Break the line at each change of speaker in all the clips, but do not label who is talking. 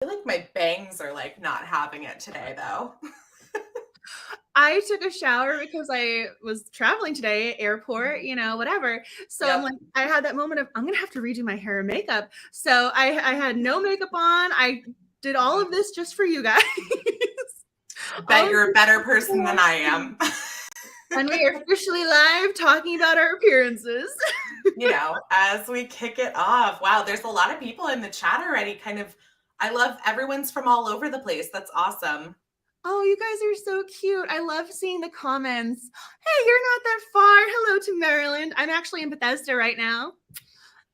I feel like my bangs are like not having it today though.
I took a shower because I was traveling today, airport, whatever. So I'm like, I had that moment of, I'm going to have to redo my hair and makeup. So I had no makeup on. I did all of this just for you guys.
Bet you're a better person than I am.
And we are officially live talking about our appearances.
As we kick it off. Wow, there's a lot of people in the chat already. I love everyone's from all over the place. That's awesome.
Oh, you guys are so cute. I love seeing the comments. Hey, you're not that far. Hello to Maryland. I'm actually in Bethesda right now.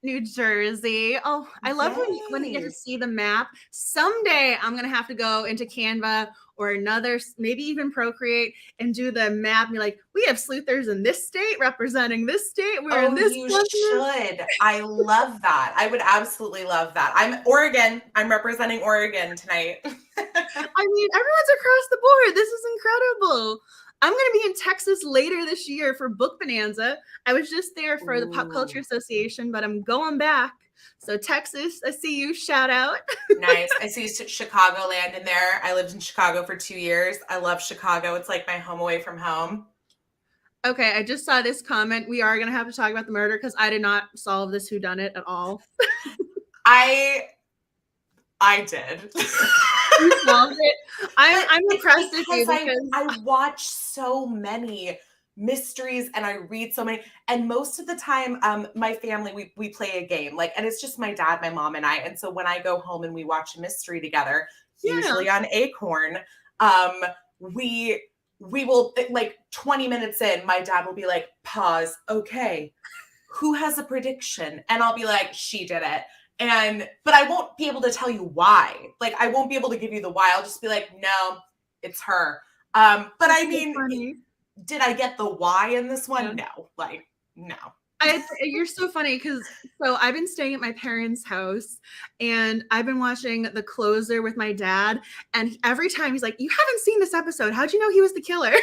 New Jersey. Oh, I love when you get to see the map. Someday I'm going to have to go into Canva or another, maybe even Procreate, and do the map. And be like, we have sleuthers in this state representing this state. We're in this.
You should. I love that. I would absolutely love that. I'm Oregon. I'm representing Oregon tonight.
I mean, everyone's across the board. This is incredible. I'm going to be in Texas later this year for Book Bonanza. I was just there for the Pop Culture Association, but I'm going back. So Texas, I see you. Shout out.
Nice. I see Chicagoland in there. I lived in Chicago for 2 years. I love Chicago. It's like my home away from home.
Okay, I just saw this comment. We are going to have to talk about the murder because I did not solve this whodunit at all.
I did.
You solved it. I'm impressed with you
because I watch so many mysteries and I read so many, and most of the time my family we play a game, and it's just my dad, my mom, and I. And so when I go home and we watch a mystery together, usually on Acorn, we will, 20 minutes in, my dad will be like, pause, okay, who has a prediction? And I'll be like, she did it. But I won't be able to tell you why. I won't be able to give you the why. I'll just be like, no, it's her. But that's I mean, funny. Did I get the why in this one? Yeah. No, no.
You're so funny because I've been staying at my parents' house and I've been watching The Closer with my dad, and every time he's like, you haven't seen this episode. How'd you know he was the killer?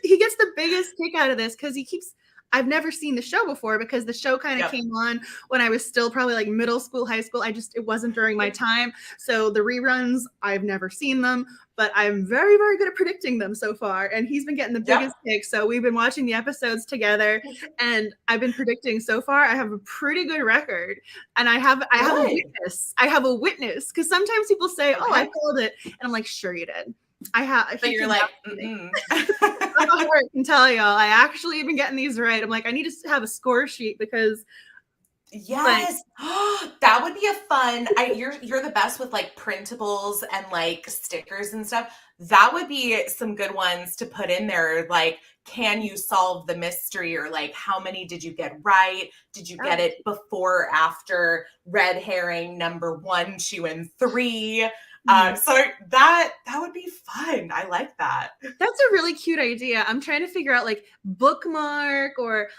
he gets the biggest kick out of this because I've never seen the show before because the show kind of came on when I was still probably middle school, high school. It wasn't during my time. So the reruns, I've never seen them, but I'm very, very good at predicting them so far. And he's been getting the biggest kick. So we've been watching the episodes together and I've been predicting so far. I have a pretty good record and I have a witness. I have a witness because sometimes people say, oh, I called it. And I'm like, sure you did. But you're like, I can tell y'all, I actually been getting these right. I'm like, I need to have a score sheet because
that would be a fun. You're the best with printables and stickers and stuff. That would be some good ones to put in there. Can you solve the mystery, or how many did you get right? Did you get it before or after red herring number 1, 2, and 3? So that would be fun. I like that.
That's a really cute idea. I'm trying to figure out bookmark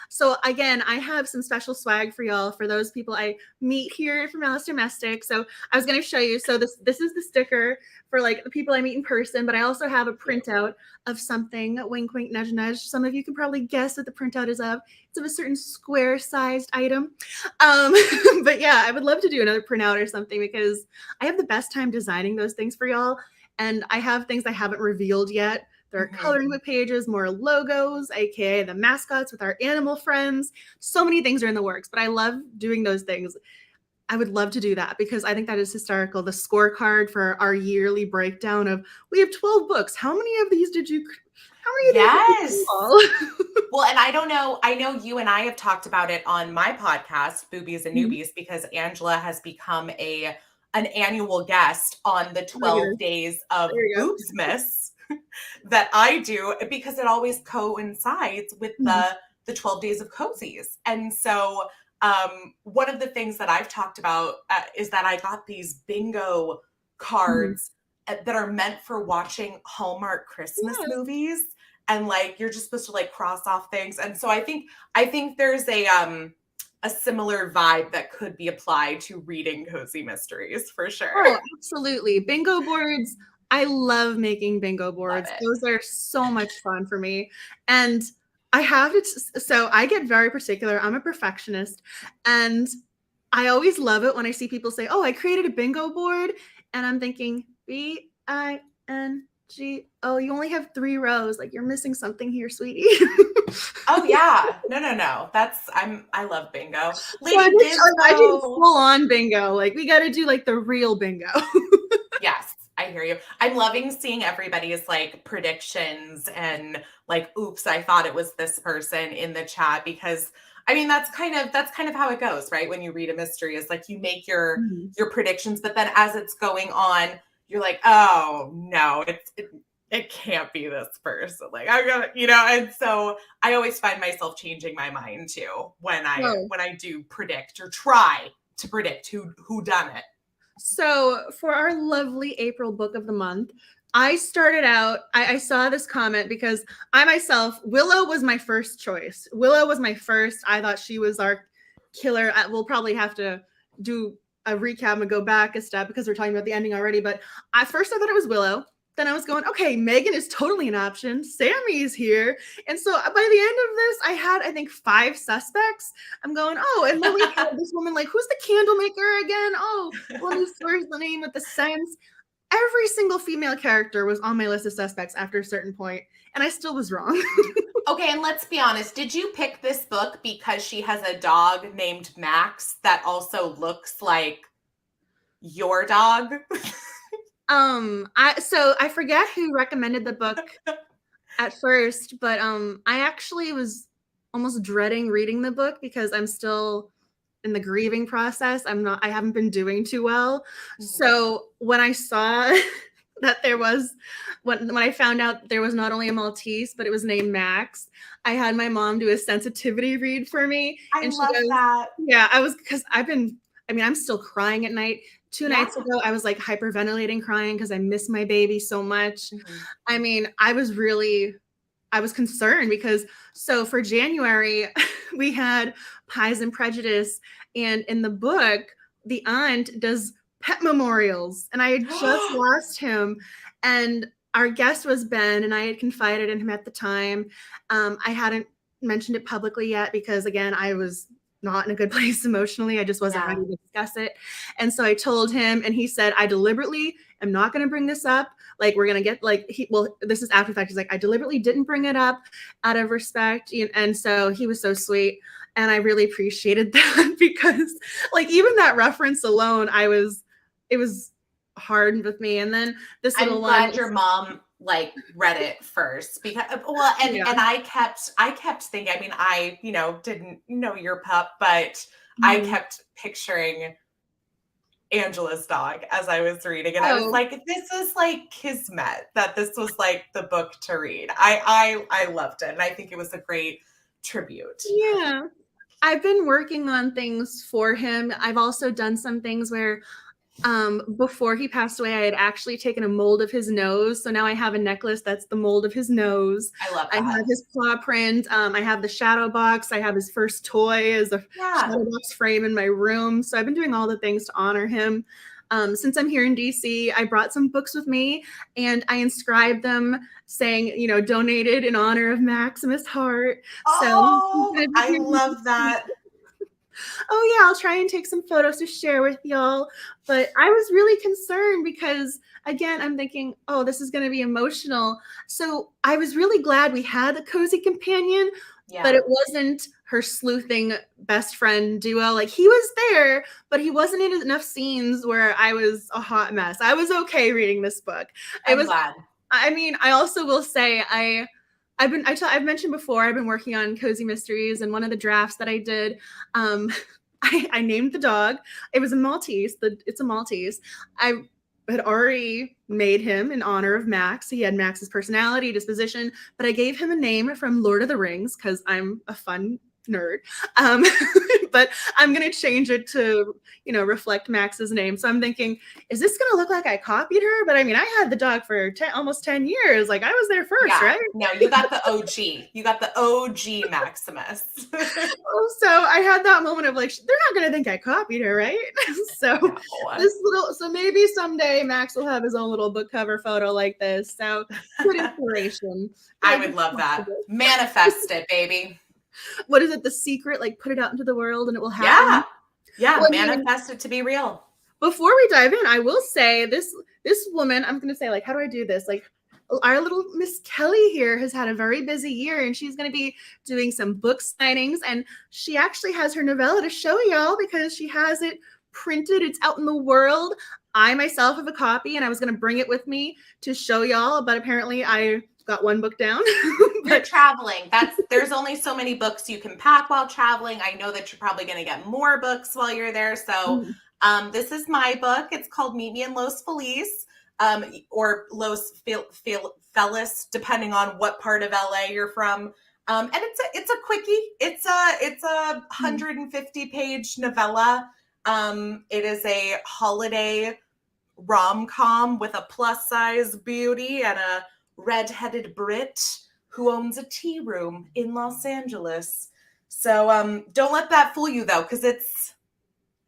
so again, I have some special swag for y'all, for those people I meet here from Alice Domestic. So I was going to show you. So this is the sticker for the people I meet in person, but I also have a printout of something, wink, wink, nudge, nudge. Some of you can probably guess what the printout is of. It's of a certain square sized item. But yeah, I would love to do another printout or something because I have the best time designing those things for y'all. And I have things I haven't revealed yet. There are coloring book pages, more logos, aka the mascots with our animal friends. So many things are in the works, but I love doing those things. I would love to do that because I think that is hysterical. The scorecard for our yearly breakdown of, we have 12 books. How many of these did you? How many of these did you call?
Well, and I don't know. I know you and I have talked about it on my podcast, Boobies and Newbies, because Angela has become an annual guest on the 12 days of Boobsmas that I do, because it always coincides with the 12 days of cozies. And so one of the things that I've talked about is that I got these bingo cards that are meant for watching Hallmark Christmas movies. And you're just supposed to cross off things. And so I think there's a similar vibe that could be applied to reading cozy mysteries for sure.
Oh, absolutely. Bingo boards. I love making bingo boards. Those are so much fun for me. And I have to, so I get very particular. I'm a perfectionist and I always love it when I see people say, oh, I created a bingo board. And I'm thinking, BINGO. You only have 3 rows. Like, you're missing something here, sweetie.
Oh yeah. No. I love bingo.
So I do full on bingo. Like, we got to do like the real bingo.
Yes, I hear you. I'm loving seeing everybody's like predictions and like, oops, I thought it was this person in the chat, because I mean that's kind of how it goes, right? When you read a mystery, is like you make your predictions, but then as it's going on, you're like, oh no, it can't be this person. Like I'm gonna, and so I always find myself changing my mind too when I do predict or try to predict who done it.
So for our lovely April book of the month, I started out, I saw this comment because I myself, Willow was my first choice. Willow was my first. I thought she was our killer. We'll probably have to do a recap and go back a step because we're talking about the ending already. But I thought it was Willow. Then I was going, okay, Megan is totally an option. Sammy is here. And so by the end of this, I had, I think, 5 suspects. I'm going, oh, and then we had this woman like, who's the candle maker again? Oh, let me search the name with the sense. Every single female character was on my list of suspects after a certain point, and I still was wrong.
Okay, and let's be honest. Did you pick this book because she has a dog named Max that also looks like your dog?
I forget who recommended the book at first, but I actually was almost dreading reading the book because I'm still in the grieving process. I haven't been doing too well. So when I saw that when I found out there was not only a Maltese, but it was named Max, I had my mom do a sensitivity read for me.
I love that.
Yeah, because I'm still crying at night. 2 nights ago, I was like hyperventilating, crying because I miss my baby so much. I mean, I was concerned because for January, we had Pies and Prejudice. And in the book, the aunt does pet memorials. And I had just lost him. And our guest was Ben, and I had confided in him at the time. I hadn't mentioned it publicly yet because, again, I was not in a good place emotionally. I just wasn't ready to discuss it. And so I told him, and he said, I deliberately am not going to bring this up. Like, we're going to get this is after the fact. He's like, I deliberately didn't bring it up out of respect. And so he was so sweet. And I really appreciated that because like, even that reference alone, it was hard with me. And then this little one.
I'm glad your mom like read it first because and I kept thinking, I mean, I didn't know your pup, but I kept picturing Angela's dog as I was reading, and I was like, this is like kismet that this was like the book to read. I loved it, and I think it was a great tribute.
Yeah, I've been working on things for him. I've also done some things where before he passed away, I had actually taken a mold of his nose. So now I have a necklace that's the mold of his nose.
I love that.
I have his claw print. I have the shadow box. I have his first toy as a shadow box frame in my room. So I've been doing all the things to honor him. Since I'm here in DC, I brought some books with me and I inscribed them saying, donated in honor of Maximus Hart.
I love that.
Oh yeah, I'll try and take some photos to share with y'all. But I was really concerned because, again, I'm thinking, oh, this is going to be emotional. So I was really glad we had a cozy companion, but it wasn't her sleuthing best friend duo. Like, he was there, but he wasn't in enough scenes where I was a hot mess. I was okay reading this book.
I'm glad.
I mean, I also will say I've mentioned before, I've been working on cozy mysteries, and one of the drafts that I did, I named the dog. It was a Maltese. It's a Maltese. I had already made him in honor of Max. He had Max's personality, disposition, but I gave him a name from Lord of the Rings because I'm a fun nerd. But I'm going to change it to, reflect Max's name. So I'm thinking, is this going to look like I copied her? But I mean, I had the dog for almost 10 years. Like, I was there first, right?
No, you got the OG. You got the OG Maximus.
So I had that moment of like, they're not going to think I copied her, right? So so maybe someday Max will have his own little book cover photo like this. So good inspiration.
I would love that. Manifest it, baby.
What is it? The secret, like, put it out into the world and it will happen.
Yeah,
Well,
manifest it to be real.
Before we dive in, I will say this woman, I'm going to say, like, how do I do this? Like, our little Miss Kelly here has had a very busy year, and she's going to be doing some book signings, and she actually has her novella to show y'all because she has it printed. It's out in the world. I myself have a copy, and I was going to bring it with me to show y'all, but apparently I got one book down.
You're traveling. There's only so many books you can pack while traveling. I know that you're probably going to get more books while you're there. So this is my book. It's called Meet Me in Los Feliz, or Los Feliz, depending on what part of LA you're from. And it's a quickie. It's a 150-page novella. It is a holiday rom-com with a plus-size beauty and a red-headed Brit who owns a tea room in Los Angeles. So don't let that fool you, though, because it's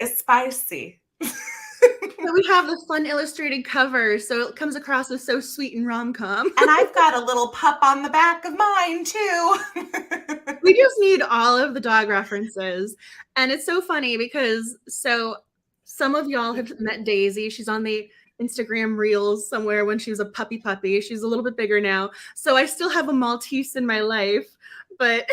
spicy.
So we have the fun illustrated cover, so it comes across as so sweet and rom-com.
And I've got a little pup on the back of mine, too.
We just need all of the dog references. And it's so funny because some of y'all have met Daisy. She's on the Instagram reels somewhere when she was a puppy. She's a little bit bigger now. So I still have a Maltese in my life, but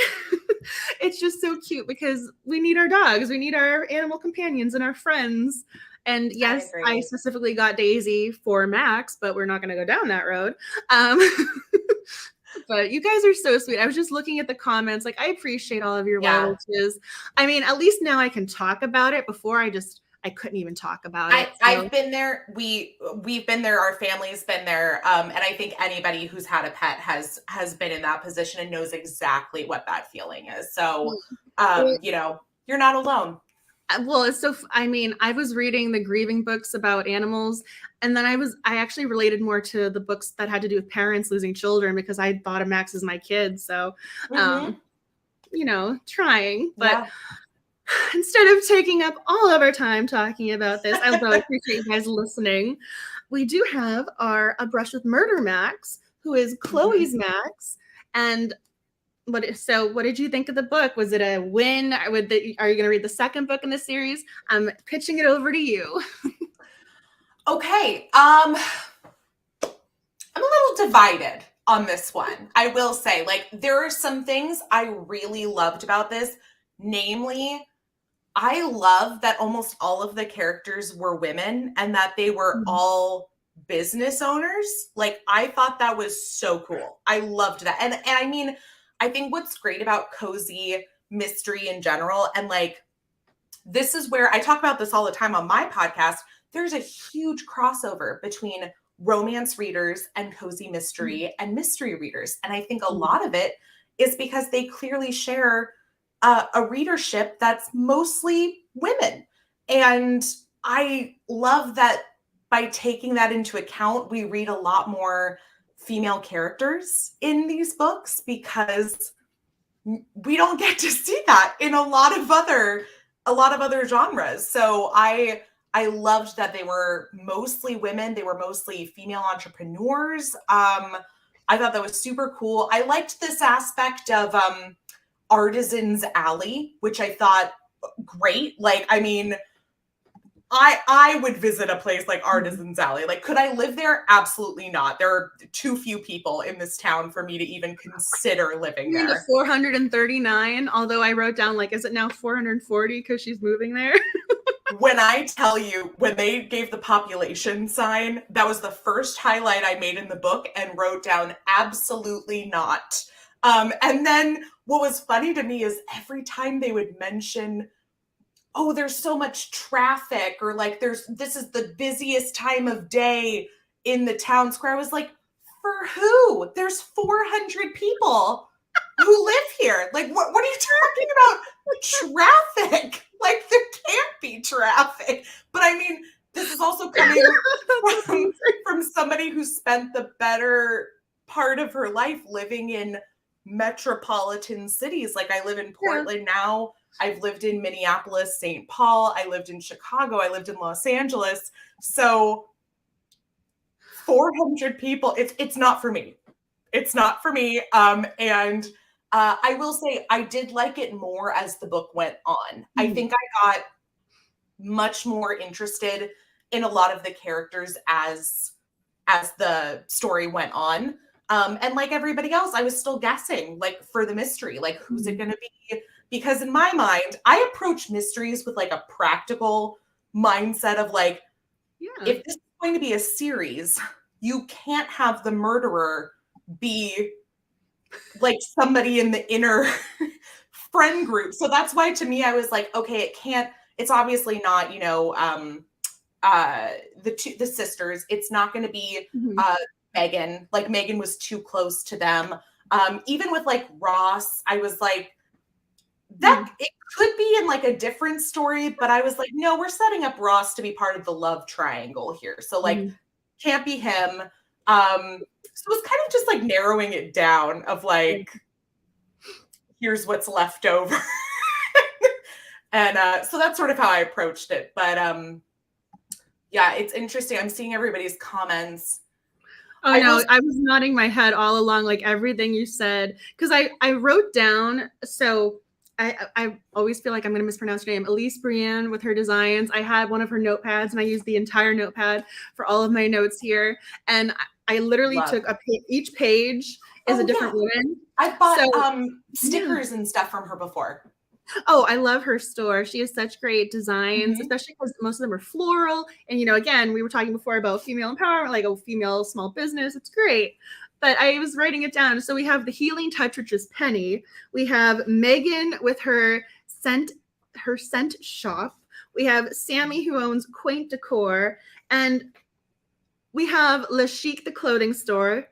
it's just so cute because we need our dogs. We need our animal companions and our friends. And yes, I specifically got Daisy for Max, but we're not going to go down that road. But you guys are so sweet. I was just looking at the comments. Like, I appreciate all of your well wishes. I mean, at least now I can talk about it. Before I couldn't even talk about it. So.
I've been there. We've been there. Our family's been there. And I think anybody who's had a pet has been in that position and knows exactly what that feeling is. So, you're not alone.
Well, it's so, I mean, I was reading the grieving books about animals, and then I actually related more to the books that had to do with parents losing children because I thought of Max as my kid. So, trying, but instead of taking up all of our time talking about this, although I appreciate you guys listening, we do have A Brush with Murder Max, who is Chloe's Max. And what did you think of the book? Was it a win? Are you going to read the second book in the series? I'm pitching it over to you.
Okay. I'm a little divided on this one. I will say, like, there are some things I really loved about this. Namely, I love that almost all of the characters were women and that they were all business owners. Like, I thought that was so cool. I loved that. And I mean, I think what's great about cozy mystery in general, and like, this is where I talk about this all the time on my podcast, there's a huge crossover between romance readers and cozy mystery and mystery readers. And I think a lot of it is because they clearly share a readership that's mostly women. And I love that by taking that into account, we read a lot more female characters in these books because we don't get to see that in a lot of other genres. So I loved that they were mostly women. They were mostly female entrepreneurs. I thought that was super cool. I liked this aspect of Artisan Alley, which I thought great. Like, I mean, I would visit a place like Artisan Alley. Like, could I live there? Absolutely not. There are too few people in this town for me to even consider living there.
The 439, although I wrote down, like, is it now 440 because she's moving there?
When I tell you, when they gave the population sign, that was the first highlight I made in the book and wrote down absolutely not. And then what was funny to me is every time they would mention, oh, there's so much traffic, or like this is the busiest time of day in the town square, I was like, for who? There's 400 people who live here. Like, what are you talking about? Traffic? Like, there can't be traffic. But I mean, this is also coming from somebody who spent the better part of her life living in metropolitan cities. Like, I live in Portland now. I've lived in Minneapolis, St. Paul. I lived in Chicago. I lived in Los Angeles. So 400 people, it's not for me. It's not for me. And I will say I did like it more as the book went on. I think I got much more interested in a lot of the characters as the story went on. And like everybody else, I was still guessing, like, for the mystery, like, who's it going to be? Because in my mind, I approach mysteries with like a practical mindset of like, if this is going to be a series, you can't have the murderer be like somebody in the inner friend group. So that's why, to me, I was like, okay, it's obviously not, the sisters. It's not going to be Megan. Like, Megan was too close to them. Even with like Ross, I was like, that it could be in like a different story, but I was like, no, we're setting up Ross to be part of the love triangle here. So like, can't be him. So it was kind of just like narrowing it down of like, here's what's left over. And so that's sort of how I approached it. But yeah, it's interesting. I'm seeing everybody's comments.
Oh, no, I was nodding my head all along, like everything you said, because I wrote down, so I always feel like I'm going to mispronounce her name, Elise Brienne, with her designs. I had one of her notepads, and I used the entire notepad for all of my notes here. And I literally took each page is a different woman.
I've bought stickers and stuff from her before.
Oh, I love her store. She has such great designs, especially because most of them are floral. And, again, we were talking before about female empowerment, like a female small business. It's great. But I was writing it down. So we have the Healing Touch, which is Penny. We have Megan with her scent shop. We have Sammy, who owns Quaint Decor. And we have Le Chic, the clothing store.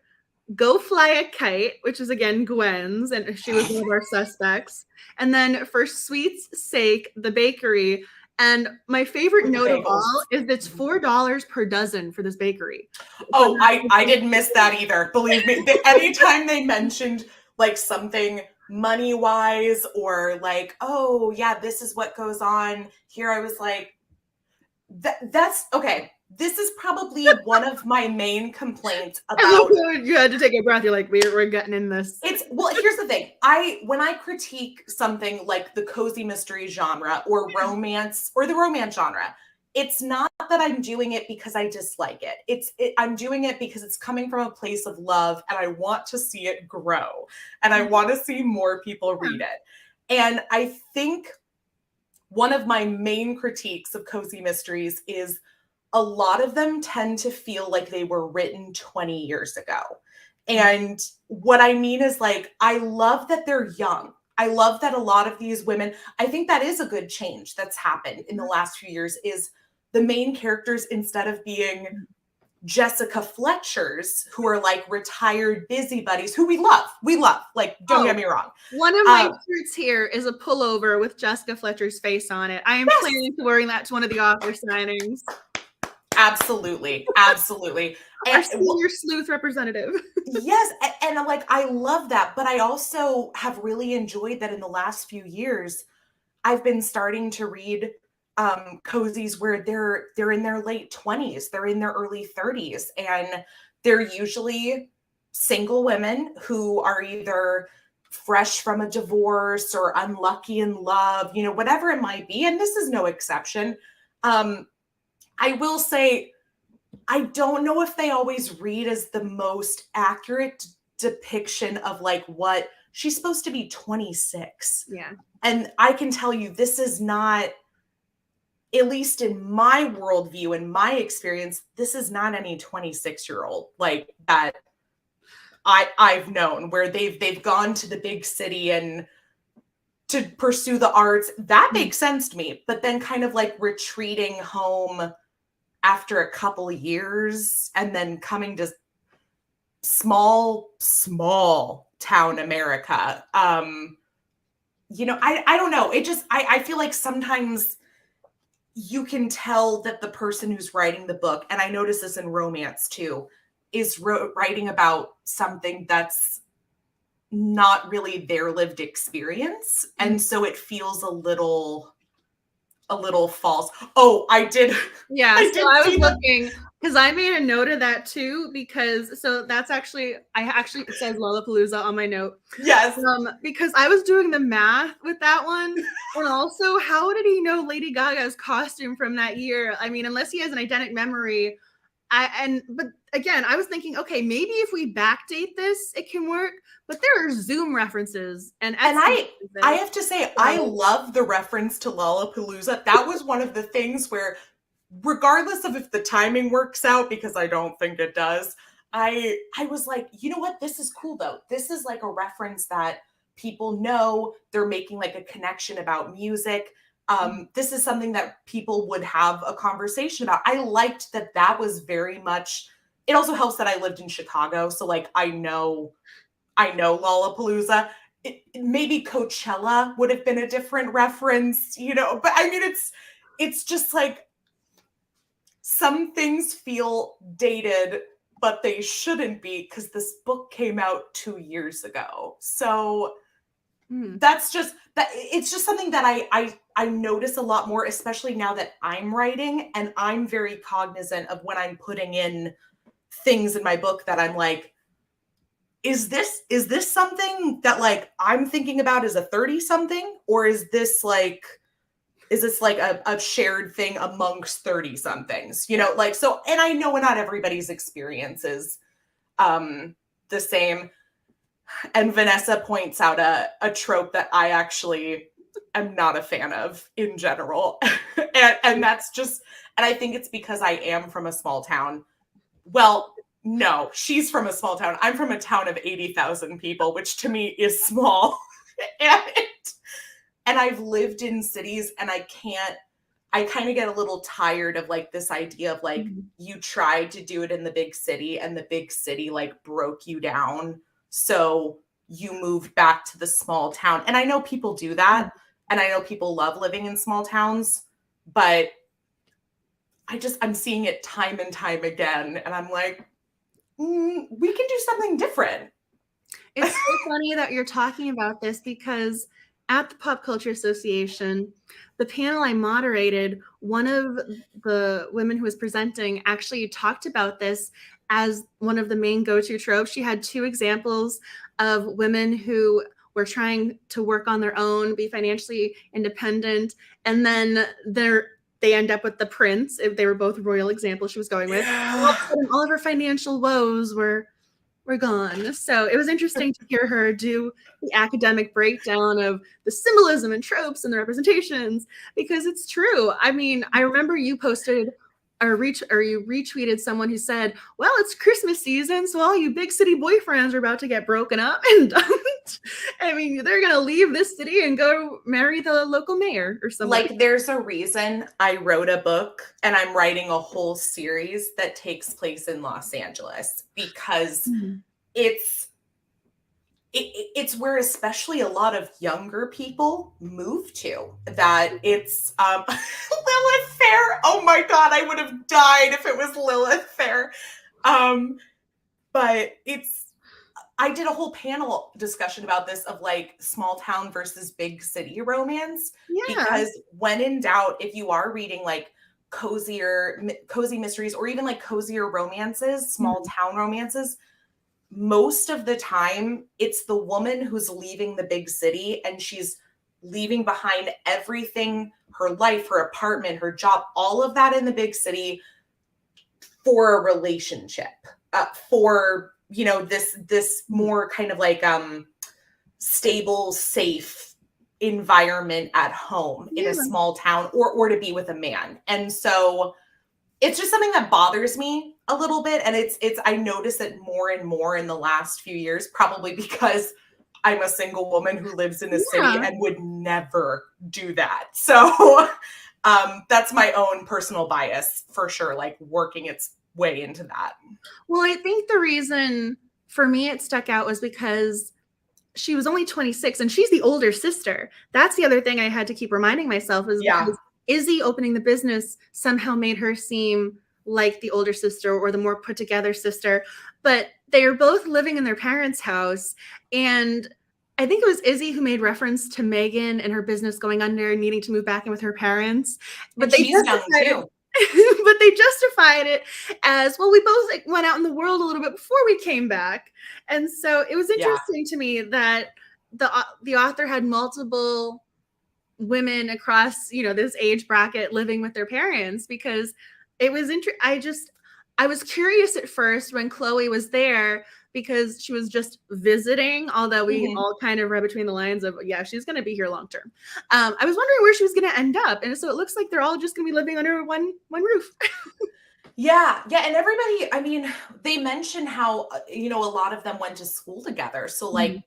Go Fly a Kite, which is, again, Gwen's, and she was one of our suspects. And then for sweet's sake, the bakery. And my favorite note of all is it's $4 per dozen for this bakery.
Oh, I didn't miss that either. Believe me, anytime they mentioned like something money-wise or like, oh yeah, this is what goes on here, I was like, that's okay. This is probably one of my main complaints about.
You had to take a breath. You're like, we're getting in this.
Well, here's the thing. When I critique something like the cozy mystery genre or romance or the romance genre, it's not that I'm doing it because I dislike it. I'm doing it because it's coming from a place of love, and I want to see it grow, and I want to see more people read it. And I think one of my main critiques of cozy mysteries is a lot of them tend to feel like they were written 20 years ago. And what I mean is, like, I love that they're young. I love that a lot of these women, I think that is a good change that's happened in the last few years, is the main characters, instead of being Jessica Fletchers, who are like retired busybodies, who we love, like, don't get me wrong.
One of my shirts here is a pullover with Jessica Fletcher's face on it. I am planning to wearing that to one of the author signings.
Absolutely.
Our senior sleuth representative.
Yes. And like, I love that. But I also have really enjoyed that in the last few years, I've been starting to read cozies where they're in their late 20s, they're in their early 30s, and they're usually single women who are either fresh from a divorce or unlucky in love, whatever it might be. And this is no exception. I will say, I don't know if they always read as the most accurate depiction of like what she's supposed to be 26.
Yeah.
And I can tell you, this is not, at least in my worldview and my experience, this is not any 26-year-old like that I've known, where they've gone to the big city and to pursue the arts. That makes sense to me. But then kind of like retreating home after a couple of years and then coming to small town America. I don't know. It just, I feel like sometimes you can tell that the person who's writing the book, and I notice this in romance too, is writing about something that's not really their lived experience. And so it feels a little false. Oh, I did.
Yeah. I was looking. Because I made a note of that too, because so that's actually it says Lollapalooza on my note.
Yes.
Because I was doing the math with that one. And also, how did he know Lady Gaga's costume from that year? I mean, unless he has an eidetic memory. But again, I was thinking, okay, maybe if we backdate this, it can work. But there are Zoom references and
I have to say, I love the reference to Lollapalooza. That was one of the things where, regardless of if the timing works out, because I don't think it does, I was like, you know what? This is cool though. This is like a reference that people know. They're making like a connection about music. This is something that people would have a conversation about. I liked that was very much, it also helps that I lived in Chicago. So like, I know Lollapalooza. Maybe Coachella would have been a different reference, but I mean, it's just like, some things feel dated, but they shouldn't be, because this book came out 2 years ago. So that's just that. It's just something that I notice a lot more, especially now that I'm writing, and I'm very cognizant of when I'm putting in things in my book that I'm like, is this something that like I'm thinking about as a 30 something, or is this like a shared thing amongst 30 somethings, like, so, and I know not everybody's experience is the same. And Vanessa points out a trope that I actually am not a fan of in general. and that's just, and I think it's because I am from a small town. Well, no, she's from a small town. I'm from a town of 80,000 people, which to me is small. And I've lived in cities, and I kind of get a little tired of like this idea of like, you tried to do it in the big city and the big city like broke you down. So you moved back to the small town. And I know people do that. And I know people love living in small towns, but I'm seeing it time and time again. And I'm like, we can do something different.
It's so funny that you're talking about this, because at the Pop Culture Association, the panel I moderated, one of the women who was presenting actually talked about this as one of the main go-to tropes. She had 2 examples of women who were trying to work on their own, be financially independent, and then they end up with the prince. If they were both royal examples she was going with. Yeah. All of her financial woes were gone. So it was interesting to hear her do the academic breakdown of the symbolism and tropes and the representations, because it's true. I mean, I remember you posted or you retweeted someone who said, well, it's Christmas season, so all you big city boyfriends are about to get broken up and dumped. I mean, they're going to leave this city and go marry the local mayor or something.
Like, there's a reason I wrote a book, and I'm writing a whole series that takes place in Los Angeles, because it's where especially a lot of younger people move to. That it's Lilith Fair. Oh my God, I would have died if it was Lilith Fair. But I did a whole panel discussion about this, of like small town versus big city romance. Yeah. Because when in doubt, if you are reading like cozy mysteries, or even like cozier romances, small town romances, most of the time it's the woman who's leaving the big city, and she's leaving behind everything, her life, her apartment, her job, all of that in the big city for a relationship, for, this more kind of like stable, safe environment at home in a small town, or to be with a man. And so it's just something that bothers me a little bit. And I notice it more and more in the last few years, probably because I'm a single woman who lives in a city and would never do that. So that's my own personal bias for sure, like working its way into that.
Well, I think the reason for me it stuck out was because she was only 26 and she's the older sister. That's the other thing I had to keep reminding myself, is because Izzie opening the business somehow made her seem like the older sister, or the more put together sister. But they are both living in their parents' house. And I think it was Izzie who made reference to Megan and her business going under and needing to move back in with her parents.
But she's young too.
but they justified it as, well, we both like, went out in the world a little bit before we came back. And so it was interesting to me that the author had multiple women across, this age bracket living with their parents, because it was I was curious at first when Chloe was there, because she was just visiting, although we all kind of read between the lines of, yeah, she's going to be here long term. I was wondering where she was going to end up. And so it looks like they're all just going to be living under one roof.
Yeah. And everybody, I mean, they mention how, a lot of them went to school together. So like,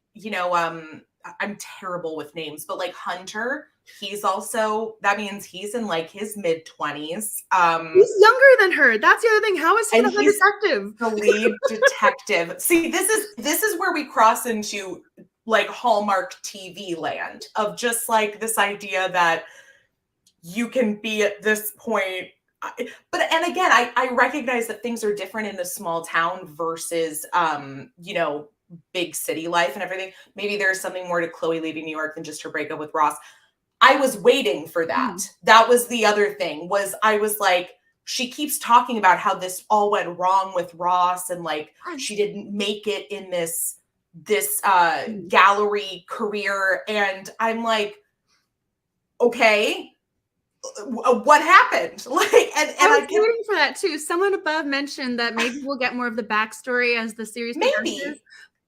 I'm terrible with names, but like Hunter, that means he's in like his mid-20s.
He's younger than her. That's the other thing. How is he a detective?
The lead detective. See, this is where we cross into like Hallmark TV land of just like this idea that you can be at this point. And again, I recognize that things are different in a small town versus, big city life and everything. Maybe there's something more to Chloe leaving New York than just her breakup with Ross. I was waiting for that. That was the other thing, was I was like, she keeps talking about how this all went wrong with Ross, and like she didn't make it in this gallery career. And I'm like, okay, what happened? Like, and
I was waiting for that too. Someone above mentioned that maybe we'll get more of the backstory as the series progresses.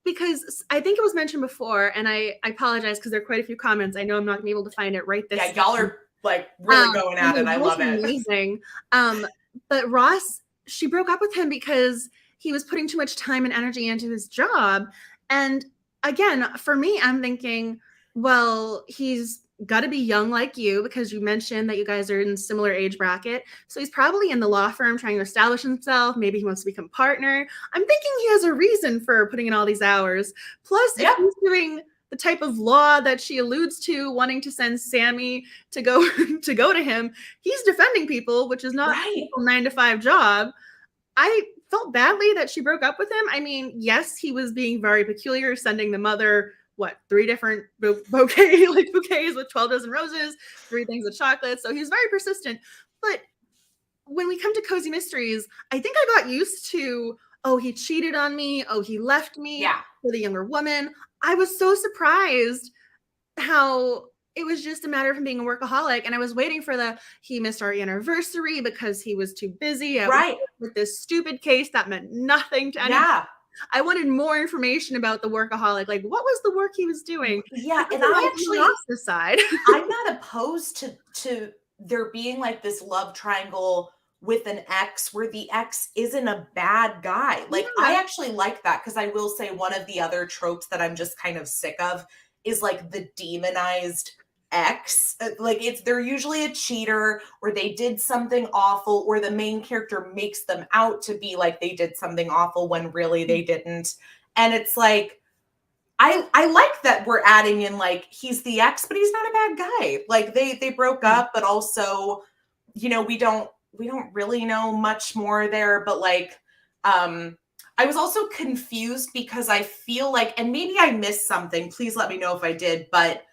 Because I think it was mentioned before, and I apologize because there are quite a few comments. I know I'm not going to be able to find it right this
time. Yeah, y'all are like really going at it. I love it.
Amazing. But Ross, she broke up with him because he was putting too much time and energy into his job. And again, for me, I'm thinking, well, he's got to be young like you, because you mentioned that you guys are in similar age bracket. So he's probably in the law firm trying to establish himself. Maybe he wants to become partner. I'm thinking he has a reason for putting in all these hours. Plus, if he's doing the type of law that she alludes to, wanting to send Sammy to go to him, he's defending people, which is not a 9-to-5 job. I felt badly that she broke up with him. I mean, yes, he was being very peculiar, sending the mother 3 different bouquets with 12 dozen roses, 3 things of chocolate. So he was very persistent. But when we come to Cozy Mysteries, I think I got used to, oh, he cheated on me. Oh, he left me for the younger woman. I was so surprised how it was just a matter of him being a workaholic. And I was waiting for he missed our anniversary because he was too busy with this stupid case that meant nothing to anyone. Yeah. I wanted more information about the workaholic. Like, what was the work he was doing?
Yeah, and I actually
lost the side.
I'm not opposed to there being like this love triangle with an ex where the ex isn't a bad guy. Like, I actually like that, because I will say one of the other tropes that I'm just kind of sick of is like the demonized ex. Like, they're usually a cheater, or they did something awful, or the main character makes them out to be like they did something awful when really they didn't. And it's like, I like that we're adding in like, he's the ex, but he's not a bad guy. Like, they broke up, but also, we don't really know much more there. But like, I was also confused because I feel like, and maybe I missed something, please let me know if I did, but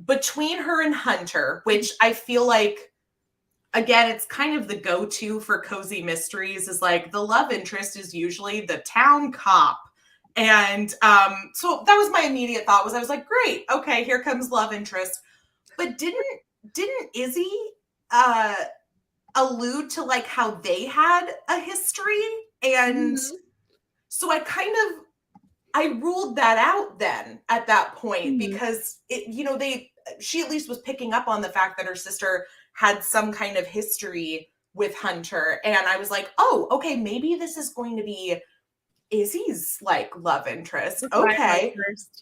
between her and Hunter, which I feel like, again, it's kind of the go-to for Cozy Mysteries, is like the love interest is usually the town cop. And so that was my immediate thought, I was like, great, okay, here comes love interest. But didn't Izzie allude to like how they had a history? And so I ruled that out then at that point, because she at least was picking up on the fact that her sister had some kind of history with Hunter. And I was like, oh, okay, maybe this is going to be Izzie's like love interest. Okay.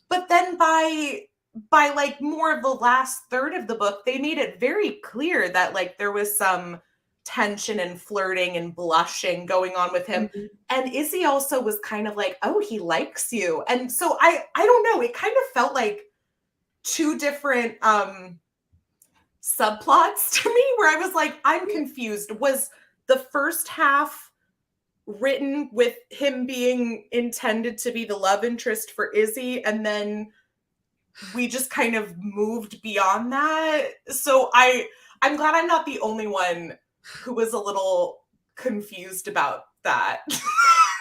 But then by like more of the last third of the book, they made it very clear that like there was some tension and flirting and blushing going on with him. And Izzie also was kind of like, oh, he likes you. And so I don't know, it kind of felt like 2 different subplots to me, where I was like, I'm confused. Was the first half written with him being intended to be the love interest for Izzie, and then we just kind of moved beyond that? So I'm glad I'm not the only one who was a little confused about that.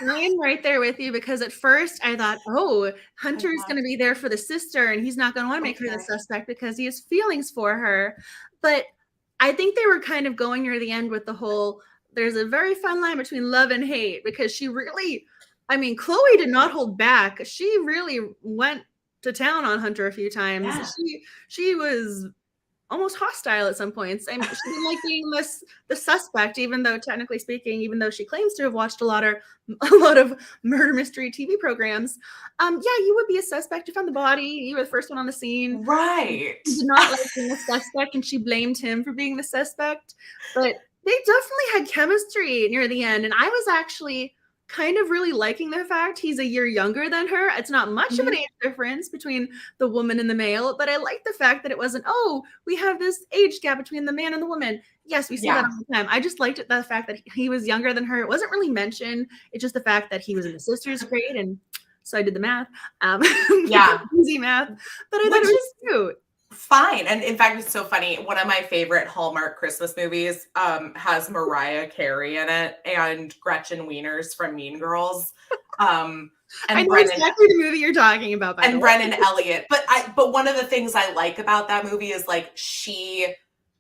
I'm right there with you because at first I thought, oh,
I
Hunter's
thought,
going to be there for the sister and he's not going to want to make her the
okay.
suspect because he has feelings for her. But I think they were kind of going near the end with the whole, there's a very fine line between love and hate because she really, I mean, Chloe did not hold back. She really went to town on Hunter a few times.
Yeah.
She was almost hostile at some points. I mean, she didn't like being the suspect, even though technically speaking, even though she claims to have watched a lot of murder mystery TV programs. Yeah, you would be a suspect. You found the body. You were the first one on the scene.
Right.
She did not like being a suspect, and she blamed him for being the suspect. But they definitely had chemistry near the end, and I was actually kind of really liking the fact he's a year younger than her. It's not much of an age difference between the woman and the male, but I like the fact that it wasn't, oh, we have this age gap between the man and the woman. Yes, we see that all the time. I just liked it, the fact that he was younger than her. It wasn't really mentioned. It's just the fact that he was in the sister's grade, and so I did the math. Easy math. But I thought it was cute.
Fine. And in fact, it's so funny. One of my favorite Hallmark Christmas movies has Mariah Carey in it and Gretchen Wieners from Mean Girls. And
I know exactly the movie you're talking about.
And Brennan Elliott. But one of the things I like about that movie is like she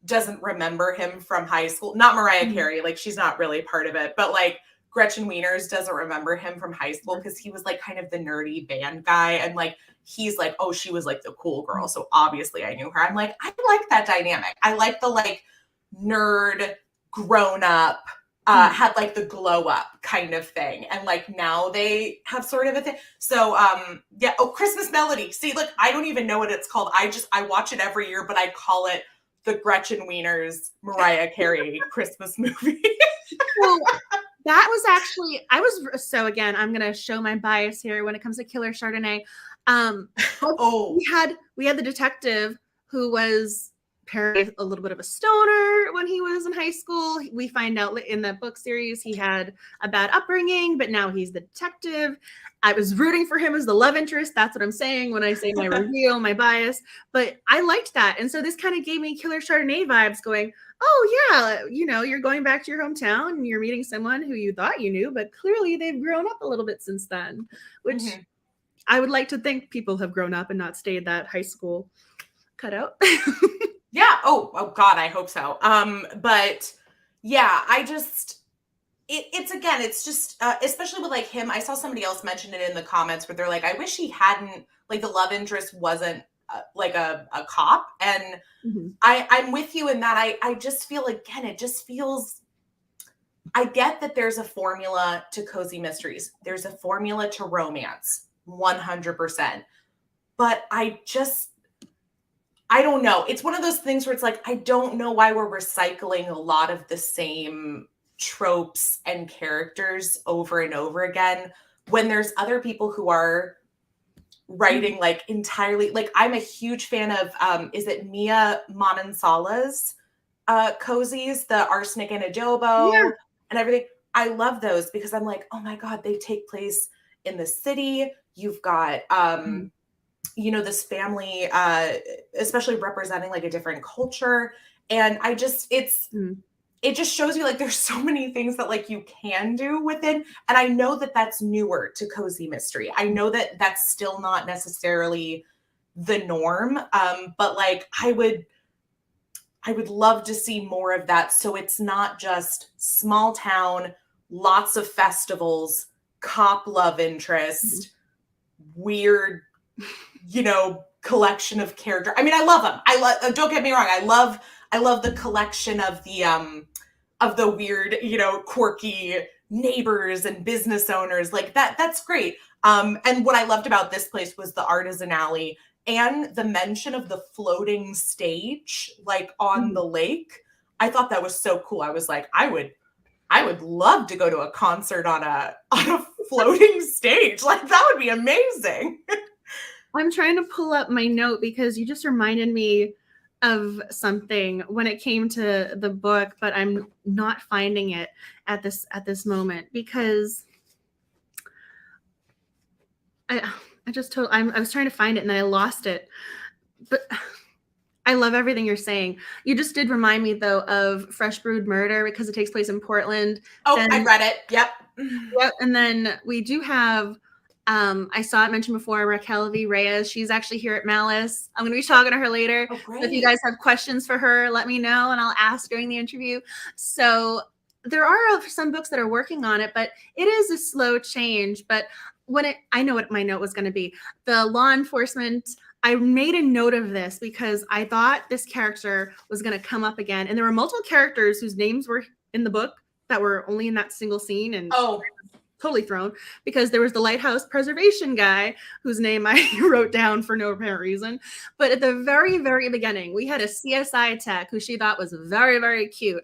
doesn't remember him from high school. Not Mariah Carey, like she's not really part of it, but like Gretchen Wieners doesn't remember him from high school because he was like kind of the nerdy band guy. And like, he's like, oh, she was like the cool girl. So obviously I knew her. I'm like, I like that dynamic. I like the like nerd grown up, had like the glow up kind of thing. And like now they have sort of a thing. So yeah. Oh, Christmas Melody. See, look, I don't even know what it's called. I watch it every year, but I call it the Gretchen Wieners Mariah Carey Christmas movie.
Well, that was actually, so again, I'm going to show my bias here when it comes to Killer Chardonnay. We had the detective who was apparently a little bit of a stoner when he was in high school. We find out in the book series he had a bad upbringing, but now he's the detective. I was rooting for him as the love interest. That's what I'm saying when I say my review, my bias. But I liked that. And so this kind of gave me Killer Chardonnay vibes going, oh, yeah, you know, you're going back to your hometown and you're meeting someone who you thought you knew, but clearly they've grown up a little bit since then, which I would like to think people have grown up and not stayed that high school cutout.
Yeah. Oh God, I hope so. But yeah, I just, it's just, especially with like him, I saw somebody else mention it in the comments where they're like, I wish he hadn't, like the love interest wasn't like a cop. And I'm with you in that. I just feel, again, it just feels, I get that there's a formula to cozy mysteries. There's a formula to romance, 100%. But I don't know. It's one of those things where it's like, I don't know why we're recycling a lot of the same tropes and characters over and over again when there's other people who are writing like entirely, like I'm a huge fan of, is it Mia Manansala's cozies, the Arsenic and Adobo and everything. I love those because I'm like, oh my God, they take place in the city. You've got, you know, this family, especially representing like a different culture. And I just, it just shows you like there's so many things that like you can do within. And I know that that's newer to cozy mystery. I know that that's still not necessarily the norm. But like I would love to see more of that. So it's not just small town, lots of festivals, cop love interest, weird, you know, collection of character. I mean, I love them. Don't get me wrong. I love the collection of the weird, you know, quirky neighbors and business owners like that. That's great. And what I loved about this place was the Artisan Alley and the mention of the floating stage, like on the lake. I thought that was so cool. I was like, I would love to go to a concert on a floating stage. Like that would be amazing.
I'm trying to pull up my note because you just reminded me of something when it came to the book, but I'm not finding it at this moment because I was trying to find it and then I lost it. But I love everything you're saying. You just did remind me though of Fresh Brewed Murder because it takes place in Portland.
Oh, I read it. Yep.
Yep. And then we do have, I saw it mentioned before, Raquel V. Reyes. She's actually here at Malice. I'm going to be talking to her later.
Oh,
So if you guys have questions for her, let me know and I'll ask during the interview. So there are some books that are working on it, but it is a slow change. But I know what my note was going to be. The law enforcement, I made a note of this because I thought this character was going to come up again. And there were multiple characters whose names were in the book that were only in that single scene and totally thrown because there was the lighthouse preservation guy whose name I wrote down for no apparent reason. But at the very, very beginning, we had a CSI tech who she thought was very, very cute.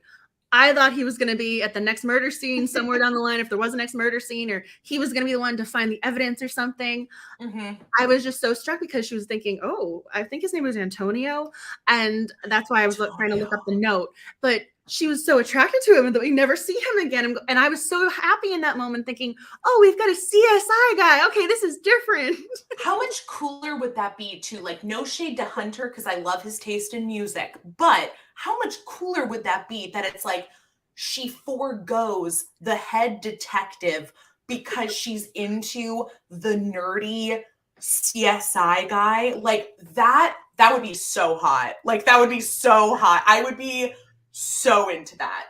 I thought he was going to be at the next murder scene somewhere down the line if there was a next murder scene, or he was going to be the one to find the evidence or something. Mm-hmm. I was just so struck because she was thinking, oh, I think his name was Antonio. And that's why I was trying to look up the note. But she was so attracted to him and that we never see him again. And I was so happy in that moment thinking, oh, we've got a CSI guy. Okay, this is different.
How much cooler would that be too? Like, no shade to Hunter because I love his taste in music, but how much cooler would that be that it's like she forgoes the head detective because she's into the nerdy CSI guy? Like that would be so hot. Like that would be so hot. I would be so into that.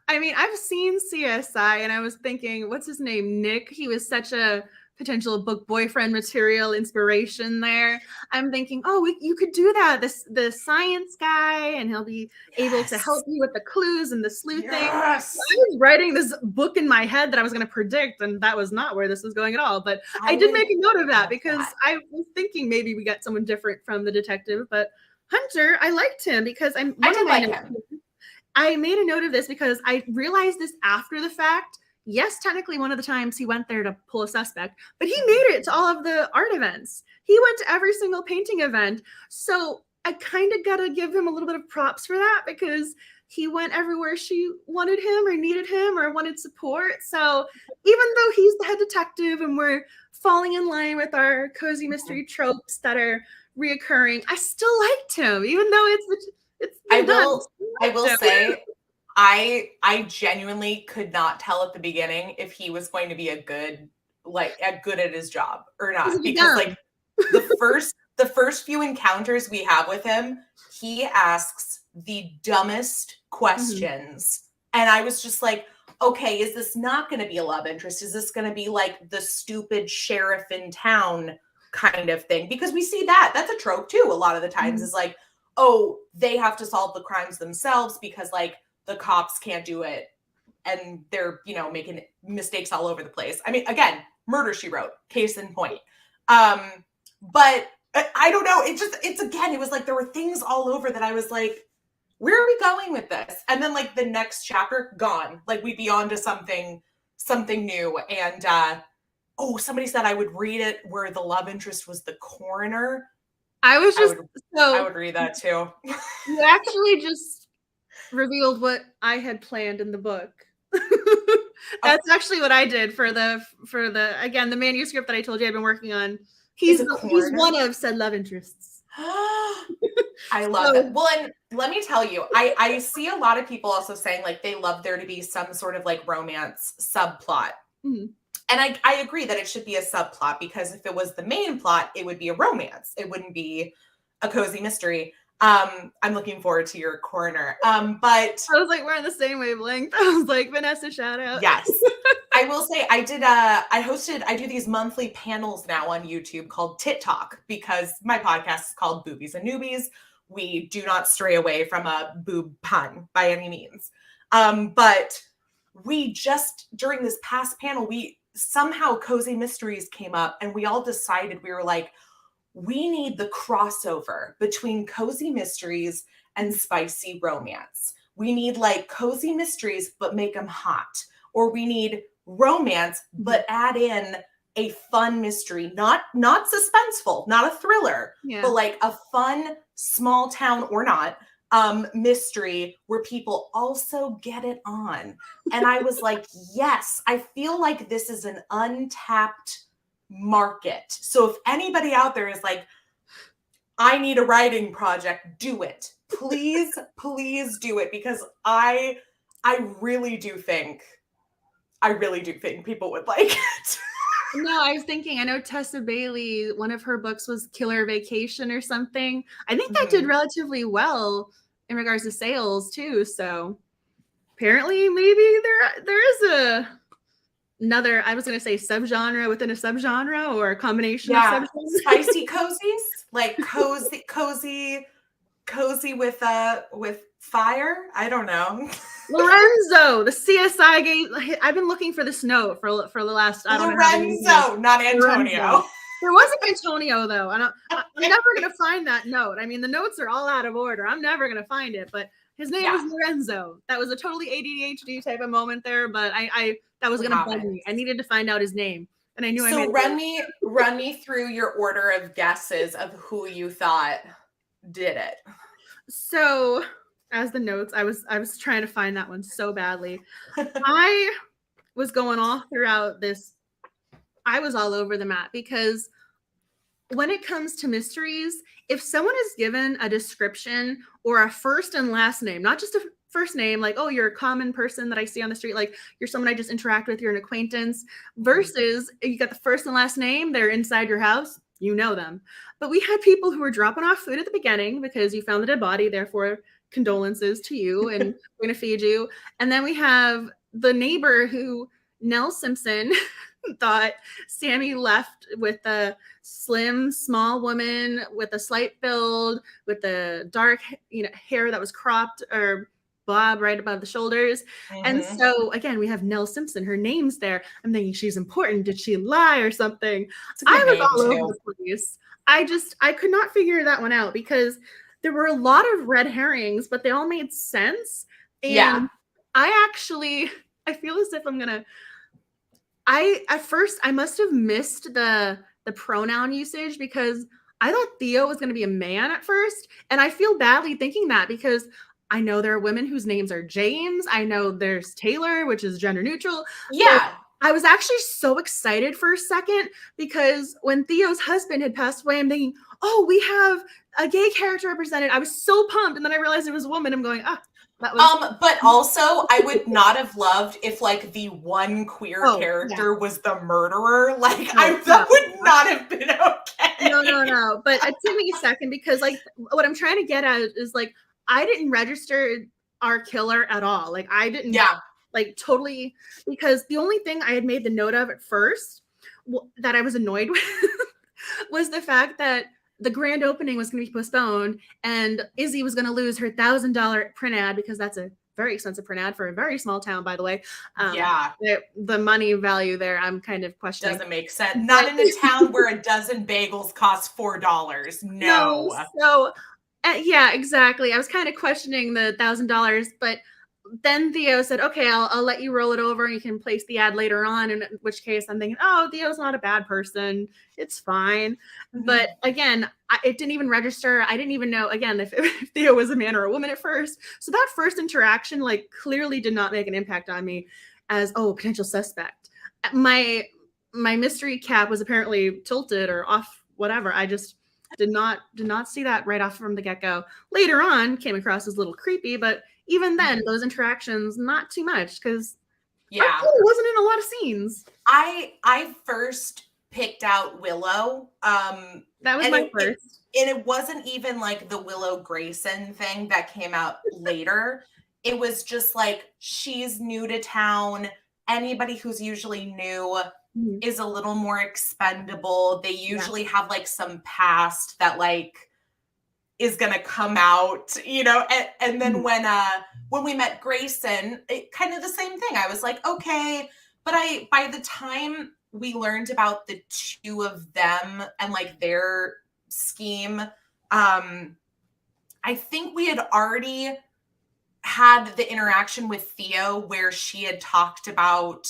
I mean, I've seen CSI and I was thinking, what's his name? Nick. He was such a potential book boyfriend material inspiration there. I'm thinking, oh, you could do that. The science guy, and he'll be able to help you with the clues and the sleuthing.
Yes.
I was writing this book in my head that I was going to predict, and that was not where this was going at all. But I did make a note of that because I was thinking maybe we got someone different from the detective. But Hunter, I liked him because I did like him. I made a note of this because I realized this after the fact. Yes, technically one of the times he went there to pull a suspect, but he made it to all of the art events. He went to every single painting event. So I kind of got to give him a little bit of props for that because he went everywhere she wanted him or needed him or wanted support. So even though he's the head detective and we're falling in line with our cozy mystery tropes that are reoccurring, I still liked him, even though it's
I will say I genuinely could not tell at the beginning if he was going to be good at his job or not, because like the first few encounters we have with him, he asks the dumbest questions. And I was just like, okay, is this not going to be a love interest? Is this going to be like the stupid sheriff in town kind of thing? Because we see that's a trope too. A lot of the times is like, oh, they have to solve the crimes themselves because like the cops can't do it and they're, making mistakes all over the place. I mean, again, Murder, She Wrote, case in point. But I don't know. It was like there were things all over that I was like, where are we going with this? And then like the next chapter, gone. Like we'd be on to something new. And somebody said I would read it where the love interest was the coroner.
I
would read that too.
You actually just revealed what I had planned in the book. That's actually what I did for the again, the manuscript that I told you I've been working on. He's one of said love interests.
I love it. Well, and let me tell you, I see a lot of people also saying like they love there to be some sort of like romance subplot. Mm-hmm. And I agree that it should be a subplot because if it was the main plot, it would be a romance. It wouldn't be a cozy mystery. I'm looking forward to your corner. But
I was like, we're on the same wavelength. I was like, Vanessa, shout out.
Yes. I will say I do these monthly panels now on YouTube called Tit Talk because my podcast is called Boobies and Newbies. We do not stray away from a boob pun by any means. But we just, during this past panel, somehow Cozy Mysteries came up and we all decided, we were like, we need the crossover between Cozy Mysteries and spicy romance. We need like Cozy Mysteries, but make them hot. Or we need romance, but add in a fun mystery, not suspenseful, not a thriller, but like a fun small town or not mystery where people also get it on. And I was like, yes, I feel like this is an untapped market. So if anybody out there is like, I need a writing project. Do it. Please, please do it, because I really do think people would like it.
No, I was thinking, I know Tessa Bailey, one of her books was Killer Vacation or something. I think that did relatively well in regards to sales too. So apparently maybe there is another, I was going to say subgenre within a subgenre, or a combination of subgenres.
Spicy cozies, like cozy with fire. I don't know.
Lorenzo, the CSI game. I've been looking for this note for the last. I don't
know. Not Antonio.
Lorenzo. There wasn't Antonio though. I'm never gonna find that note. I mean, the notes are all out of order. I'm never gonna find it. But his name was Lorenzo. That was a totally ADHD type of moment there. But I that was gonna bug me. I needed to find out his name, and I knew.
So run me through your order of guesses of who you thought did it.
So, as the notes, I was trying to find that one so badly. I was going all throughout this. I was all over the map, because when it comes to mysteries, if someone is given a description or a first and last name, not just a first name, like, oh, you're a common person that I see on the street, like you're someone I just interact with, you're an acquaintance, versus you got the first and last name, they're inside your house, you know them. But we had people who were dropping off food at the beginning because you found the dead body, therefore condolences to you, and we're going to feed you. And then we have the neighbor who, Nell Simpson, thought Sammy left with a slim, small woman with a slight build, with the dark, hair that was cropped or bob right above the shoulders. And so again, we have Nell Simpson. Her name's there. I'm thinking she's important. Did she lie or something? I was all over the place. I could not figure that one out, because there were a lot of red herrings, but they all made sense. And I feel as if at first I must have missed the pronoun usage, because I thought Theo was going to be a man at first. And I feel badly thinking that, because I know there are women whose names are James. I know there's Taylor, which is gender neutral.
Yeah.
I was actually so excited for a second, because when Theo's husband had passed away, I'm thinking, oh, we have a gay character represented. I was so pumped. And then I realized it was a woman. I'm going, that was.
But also, I would not have loved if like the one queer character was the murderer. Like that would not have been okay.
No. But it took me a second, because like what I'm trying to get at is like, I didn't register our killer at all. Like I didn't. Like totally, because the only thing I had made the note of at first that I was annoyed with was the fact that the grand opening was going to be postponed, and Izzie was going to lose her $1,000 print ad, because that's a very expensive print ad for a very small town, by the way. The money value there, I'm kind of questioning.
Doesn't make sense. Not in a town where a dozen bagels cost $4. No.
So, yeah, exactly. I was kind of questioning the $1,000, but then Theo said, okay, I'll let you roll it over and you can place the ad later on. In which case I'm thinking, oh, Theo's not a bad person. It's fine. But again, it didn't even register. I didn't even know, again, if Theo was a man or a woman at first. So that first interaction, like, clearly did not make an impact on me as, oh, potential suspect. My mystery cap was apparently tilted or off, whatever. I just did not see that right off from the get-go. Later on, came across as a little creepy, but even then, those interactions, not too much, because wasn't in a lot of scenes.
I first picked out Willow.
That was my first.
And it wasn't even like the Willow Grayson thing that came out later. It was just like, she's new to town. Anybody who's usually new is a little more expendable. They usually have like some past that like is going to come out, and then when we met Grayson, it kind of the same thing. I was like, okay, but by the time we learned about the two of them and like their scheme, I think we had already had the interaction with Theo where she had talked about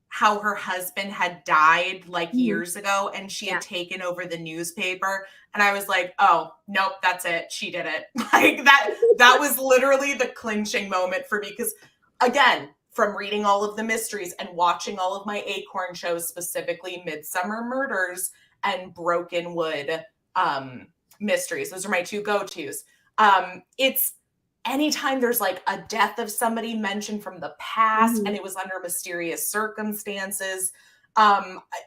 how her husband had died like years ago, and she had taken over the newspaper. And I was like, oh, nope, that's it. She did it. Like that was literally the clinching moment for me. Because again, from reading all of the mysteries and watching all of my Acorn shows, specifically Midsummer Murders and Broken Wood, mysteries. Those are my two go-tos. It's anytime there's like a death of somebody mentioned from the past and it was under mysterious circumstances,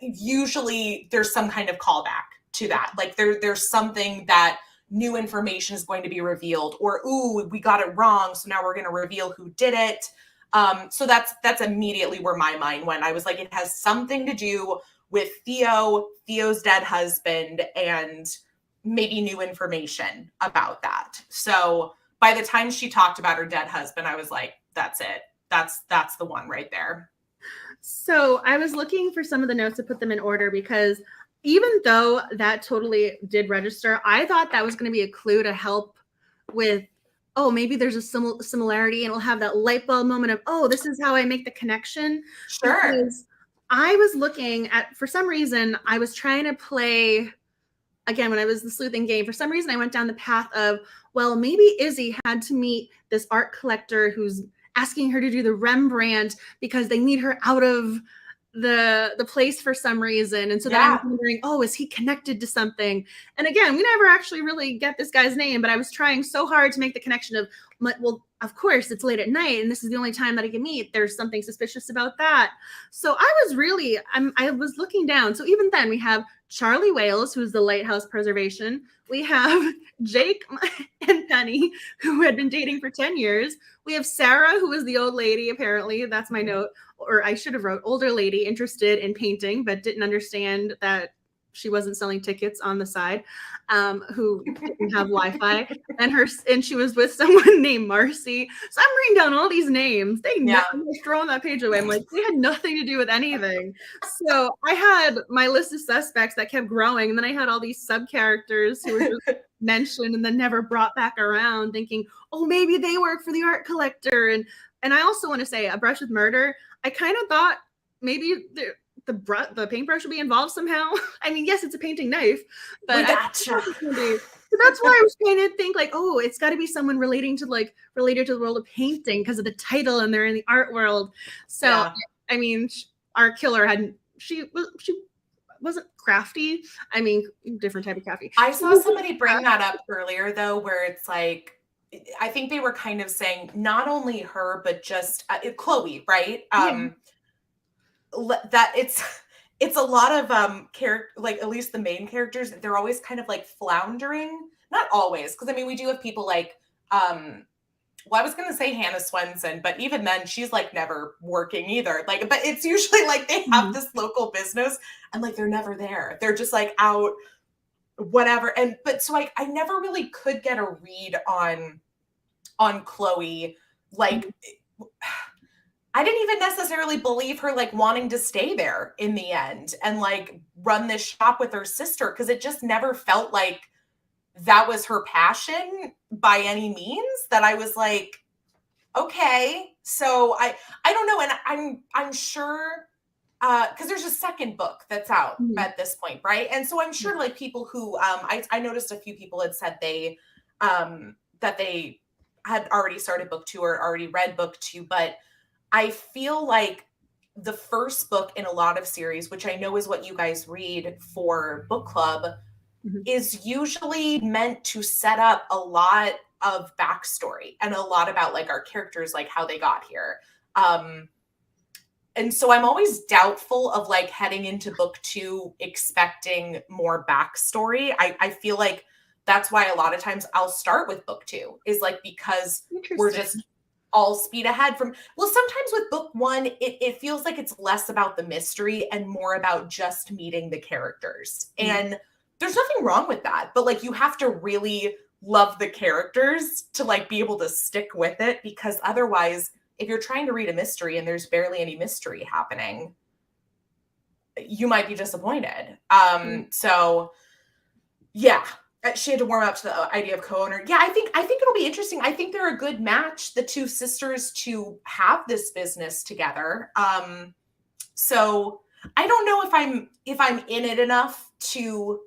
usually there's some kind of callback to that. Like there's something that new information is going to be revealed, or, ooh, we got it wrong, so now we're going to reveal who did it. So that's immediately where my mind went. I was like, it has something to do with Theo's dead husband, and maybe new information about that. So by the time she talked about her dead husband, I was like, that's it. That's the one right there.
So I was looking for some of the notes to put them in order, because even though that totally did register, I thought that was going to be a clue to help with, oh, maybe there's a similarity, and we'll have that light bulb moment of, oh, this is how I make the connection.
Sure.
Because I was looking at, for some reason, I was trying to play, again, when I was the sleuthing game, for some reason I went down the path of, well, maybe Izzie had to meet this art collector who's asking her to do the Rembrandt because they need her out of the place for some reason. And so then I was wondering, oh, is he connected to something? And again, we never actually really get this guy's name, but I was trying so hard to make the connection of, well, of course it's late at night and this is the only time that I can meet. There's something suspicious about that. So I was looking down. So even then we have Charlie Wales, who's the lighthouse preservation. We have Jake and Penny, who had been dating for 10 years. We have Sarah, who is the old lady, apparently. That's my note. Or I should have wrote older lady interested in painting, but didn't understand that she wasn't selling tickets on the side, who didn't have Wi-Fi, and she was with someone named Marcy. So I'm reading down all these names. I was throwing that page away. I'm like, they had nothing to do with anything. So I had my list of suspects that kept growing, and then I had all these sub characters who were just mentioned and then never brought back around, thinking, oh, maybe they work for the art collector. And I also want to say, A Brush with Murder, I kind of thought maybe the paintbrush will be involved somehow. I mean, yes, it's a painting knife, but so that's why I was trying to think like, oh, it's got to be someone related to the world of painting because of the title, and they're in the art world. So, I mean, our killer she wasn't crafty. I mean, different type of crafty.
I saw somebody bring that up earlier, though, where it's like, I think they were kind of saying not only her, but just Chloe, right? That it's a lot of character, like at least the main characters, they're always kind of like floundering. Not always, because I mean we do have people like well, I was gonna say Hannah Swenson, but even then she's like never working either. Like, but it's usually like they have this local business and like they're never there. They're just like out, whatever. And but so I never really could get a read on Chloe. Like I didn't even necessarily believe her like wanting to stay there in the end and like run this shop with her sister, because it just never felt like that was her passion by any means. That I was like, okay, so I don't know, and I'm sure because there's a second book that's out at this point, right? And so I'm sure like people who I noticed a few people had said they that they had already started book 2 or already read book 2, but I feel like the first book in a lot of series, which I know is what you guys read for book club, is usually meant to set up a lot of backstory and a lot about like our characters, like how they got here. And so I'm always doubtful of like heading into book 2 expecting more backstory. I feel like that's why a lot of times I'll start with book 2 is like, because we're just all speed ahead from, well, sometimes with book 1, it feels like it's less about the mystery and more about just meeting the characters. And there's nothing wrong with that, but like you have to really love the characters to like be able to stick with it, because otherwise, if you're trying to read a mystery and there's barely any mystery happening, you might be disappointed. So yeah, she had to warm up to the idea of co-owner. Yeah, I think it'll be interesting. I think they're a good match, the two sisters, to have this business together. So I don't know if I'm in it enough to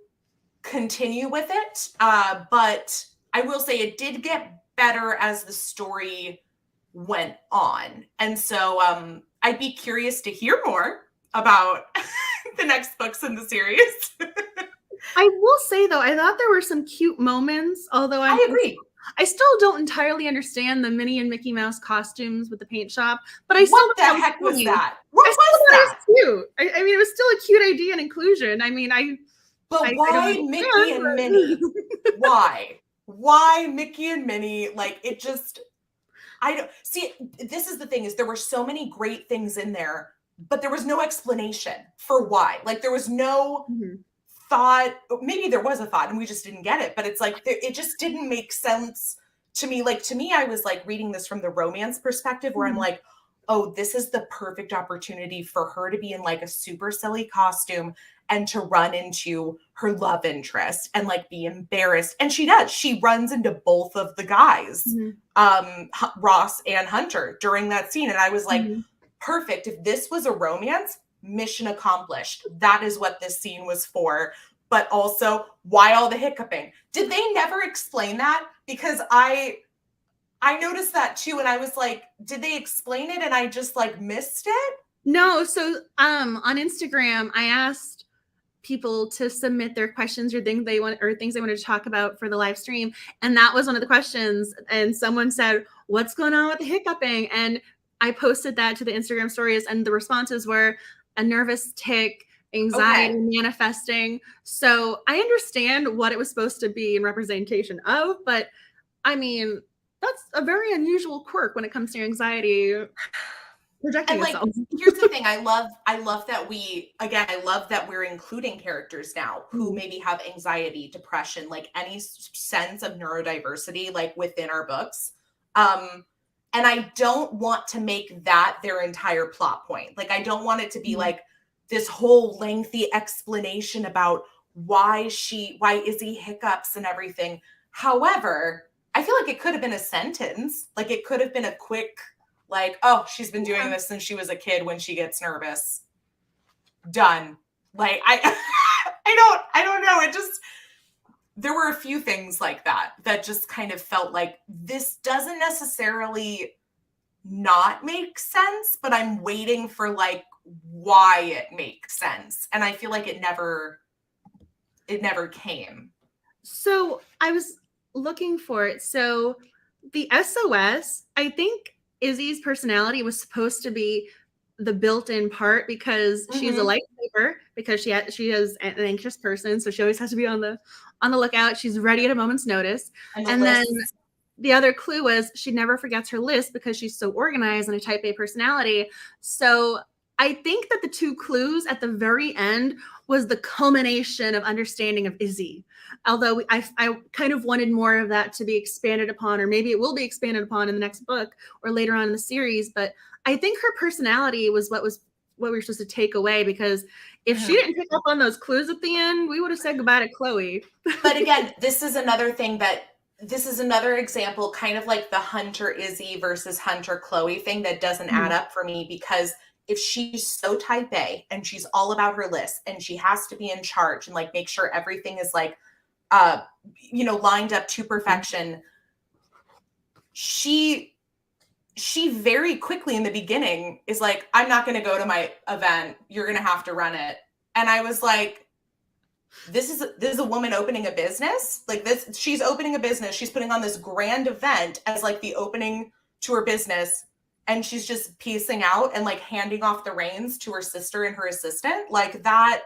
continue with it. But I will say it did get better as the story went on. And so I'd be curious to hear more about the next books in the series.
I will say though, I thought there were some cute moments, although
I agree.
I still don't entirely understand the Minnie and Mickey Mouse costumes with the paint shop, but I still
What the heck was
funny.
that? What
I
was
still thought
that?
it was cute. I mean, it was still a cute idea and inclusion. I mean,
But
I
why
don't
Mickey and
understand,
Minnie? Why? Why Mickey and Minnie? Like, it just, I don't see. This is the thing: is there were so many great things in there, but there was no explanation for why. Like, there was no
Mhm.
thought. Maybe there was a thought, and we just didn't get it. But it's like it just didn't make sense to me. Like, to me, I was like reading this from the romance perspective, where I'm
Mhm.
like, oh, this is the perfect opportunity for her to be in like a super silly costume and to run into her love interest and like be embarrassed. And she does. She runs into both of the guys,
Mhm.
Ross and Hunter, during that scene. And I was like,
Mhm.
perfect. If this was a romance, mission accomplished. That is what this scene was for. But also, why all the hiccuping? Did they never explain that? Because I noticed that too, and I was like, did they explain it and I just like missed it?
No, so on Instagram, I asked people to submit their questions or things they wanted to talk about for the live stream, and that was one of the questions. And someone said, "What's going on with the hiccuping?" And I posted that to the Instagram stories, and the responses were a nervous tick, anxiety
Okay.
manifesting. So I understand what it was supposed to be in representation of, but I mean, that's a very unusual quirk when it comes to anxiety projecting
And like,
itself.
here's the thing. I love that I love that we're including characters now who
Mhm.
maybe have anxiety, depression, like any sense of neurodiversity, like within our books. Um, and I don't want to make that their entire plot point. Like, I don't want it to be
Mhm.
like this whole lengthy explanation about why Izzie hiccups and everything. However, I feel like it could have been a sentence. Like, it could have been a quick, like, oh, she's been doing this since she was a kid when she gets nervous. Done. Like, I don't know. It just, there were a few things like that just kind of felt like this doesn't necessarily not make sense, but I'm waiting for like why it makes sense. And I feel like it never came.
So I was looking for it. So the SOS, I think Izzie's personality was supposed to be the built-in part because she's a
Mm-hmm.
lightsaber, because she is an anxious person, so she always has to be on the lookout. She's ready at a moment's notice.
And the
And then
lists.
the other clue was she never forgets her list because she's so organized and a type A personality. So I think that the two clues at the very end was the culmination of understanding of Izzie. Although I kind of wanted more of that to be expanded upon, or maybe it will be expanded upon in the next book or later on in the series. But I think her personality was what we were supposed to take away, because if she didn't pick up on those clues at the end, we would have said goodbye to Chloe.
But again, this is another example, kind of like the Hunter Izzie versus Hunter Chloe thing that doesn't add
Mhm.
up for me, because if she's so type A and she's all about her list and she has to be in charge and like make sure everything is like lined up to perfection, she very quickly in the beginning is like, I'm not going to go to my event, you're going to have to run it. And I was like, this is a woman opening a business. Like, this, she's opening a business, she's putting on this grand event as like the opening to her business, and she's just piecing out and like handing off the reins to her sister and her assistant. Like, that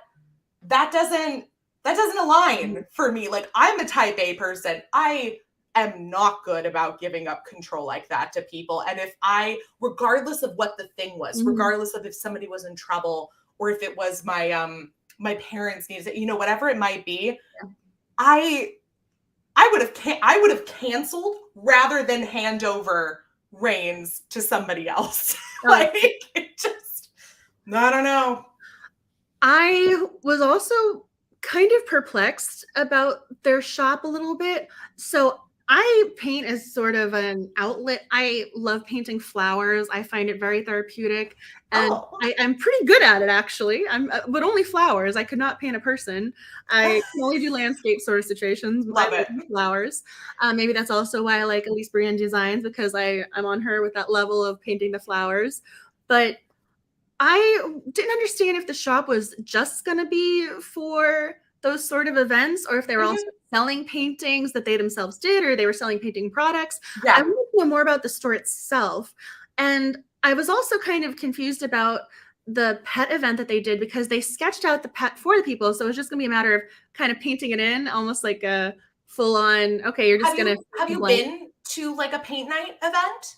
doesn't align for me. Like, I'm a type A person. I am not good about giving up control like that to people. And if regardless of what the thing was,
Mhm.
regardless of if somebody was in trouble or if it was my parents needs it, whatever it might be, I I would have canceled rather than hand over reins to somebody else.
Oh,
Like, it just, I don't know.
I was also kind of perplexed about their shop a little bit. So I paint as sort of an outlet. I love painting flowers. I find it very therapeutic, and
Oh,
I'm pretty good at it actually. But only flowers. I could not paint a person. I can only do landscape sort of situations. I
love
love
it.
flowers. Maybe that's also why I like Elise Brienne designs, because I'm on her with that level of painting the flowers. But I didn't understand if the shop was just going to be for those sort of events, or if they were also selling paintings that they themselves did, or they were selling painting products. I want to know more about the store itself. And I was also kind of confused about the pet event that they did, because they sketched out the pet for the people. So it was just gonna be a matter of kind of painting it in, almost like a full on, okay, you're just
have you been to like a paint night event?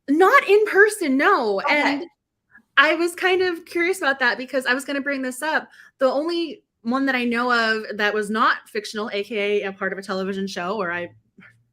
Not in person, no.
Okay.
And I was kind of curious about that, because I was going to bring this up. The only one that I know of that was not fictional, aka a part of a television show, or I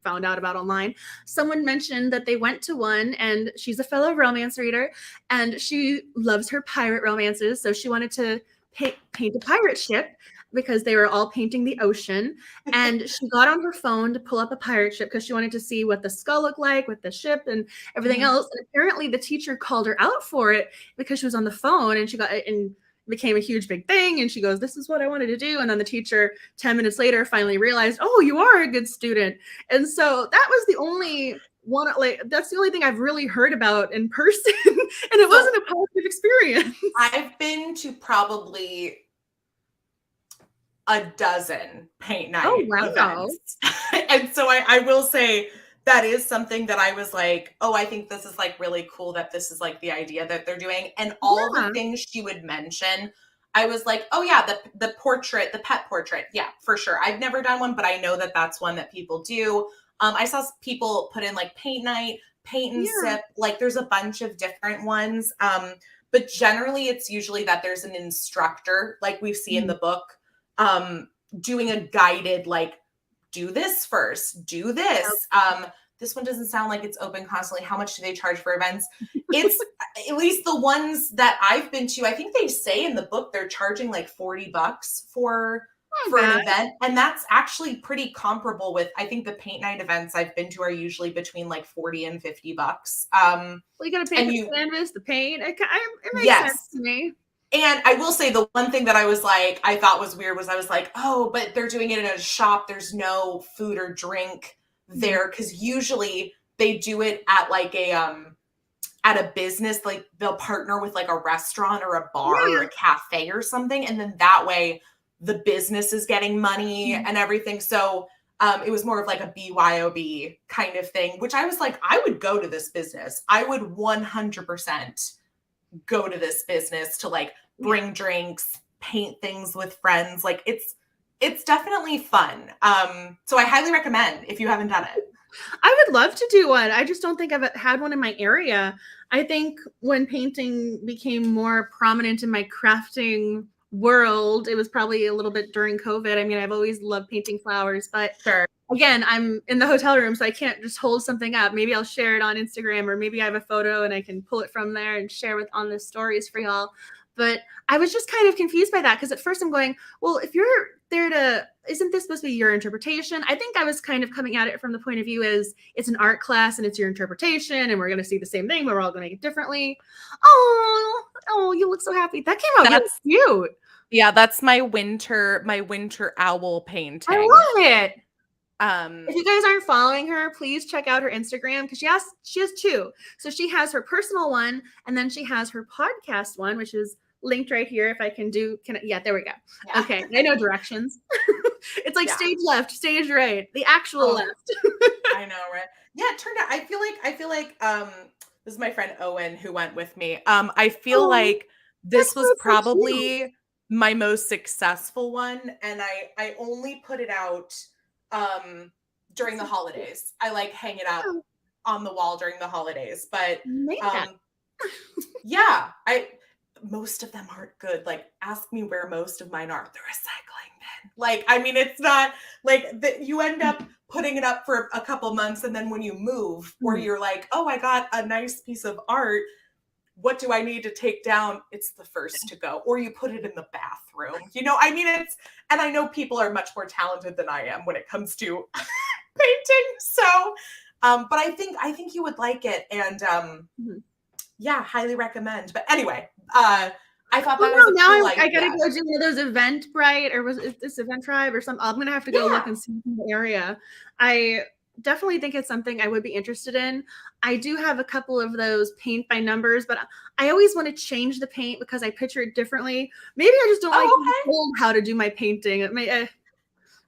found out about online, someone mentioned that they went to one, and she's a fellow romance reader, and she loves her pirate romances. So she wanted to paint a pirate ship, because they were all painting the ocean. And she got on her phone to pull up a pirate ship because she wanted to see what the skull looked like with the ship and everything else. And apparently the teacher called her out for it because she was on the phone, and she got and became a huge big thing. And she goes, this is what I wanted to do. And then the teacher 10 minutes later finally realized, oh, you are a good student. And so that was the only one, like, that's the only thing I've really heard about in person. And it wasn't a positive experience.
I've been to probably a dozen paint night events. And so I will say that is something that I was like, oh, I think this is like really cool that this is like the idea that they're doing. And all the things she would mention, I was like, oh yeah, the portrait, the pet portrait. Yeah, for sure. I've never done one, but I know that that's one that people do. I saw people put in like paint night, paint and sip. Like there's a bunch of different ones. But generally it's usually that there's an instructor, like we see in the book, doing a guided, like, do this first, do this. This one doesn't sound like it's open constantly. How much do they charge for events? It's at least the ones that I've been to, I think they say in the book they're charging like $40 for an event. And that's actually pretty comparable with, I think the paint night events I've been to are usually between like $40 and $50.
Well, you got to pay the canvas, the paint. It makes sense to me.
And I will say the one thing that I was like, I thought was weird was I was like, oh, but they're doing it in a shop. There's no food or drink there. Cause usually they do it at like at a business, like they'll partner with like a restaurant or a bar or a cafe or something. And then that way the business is getting money and everything. So it was more of like a BYOB kind of thing, which I was like, I would go to this business. I would 100% go to this business to like bring drinks, paint things with friends. Like it's definitely fun. So I highly recommend if you haven't done it.
I would love to do one. I just don't think I've had one in my area. I think when painting became more prominent in my crafting world, it was probably a little bit during COVID. I mean, I've always loved painting flowers, but again, I'm in the hotel room, so I can't just hold something up. Maybe I'll share it on Instagram, or maybe I have a photo and I can pull it from there and share with on the stories for y'all. But I was just kind of confused by that, because at first I'm going, well, if you're there to, isn't this supposed to be your interpretation? I think I was kind of coming at it from the point of view as it's an art class and it's your interpretation and we're going to see the same thing, but we're all going to make it differently. Oh, you look so happy. That came out really cute.
Yeah, that's my winter owl painting.
I love it. If you guys aren't following her, please check out her Instagram, because she has two. So she has her personal one, and then she has her podcast one, which is linked right here. If I can yeah, there we go. Yeah. Okay, I know directions. It's like stage left, stage right, the actual left.
I know, right? Yeah, it turned out. I feel like this is my friend Owen who went with me. I feel like this was probably my most successful one, and I only put it out during the holidays. I like hang it up on the wall during the holidays, but yeah, most of them aren't good. Like, ask me where most of mine are. The recycling bin. Like, I mean, it's not like that. You end up putting it up for a couple months, and then when you move, or you're like, oh, I got a nice piece of art, what do I need to take down? It's the first to go. Or you put it in the bathroom. You know, I mean, and I know people are much more talented than I am when it comes to painting. So, but I think you would like it. And yeah, highly recommend. But anyway, I thought that was
now I gotta go do one of those Eventbrite, or was it this Event Tribe or something? I'm gonna have to go look and see the area. definitely think it's something I would be interested in. I do have a couple of those paint by numbers, but I always want to change the paint because I picture it differently. Maybe I just don't like being told how to do my painting. It may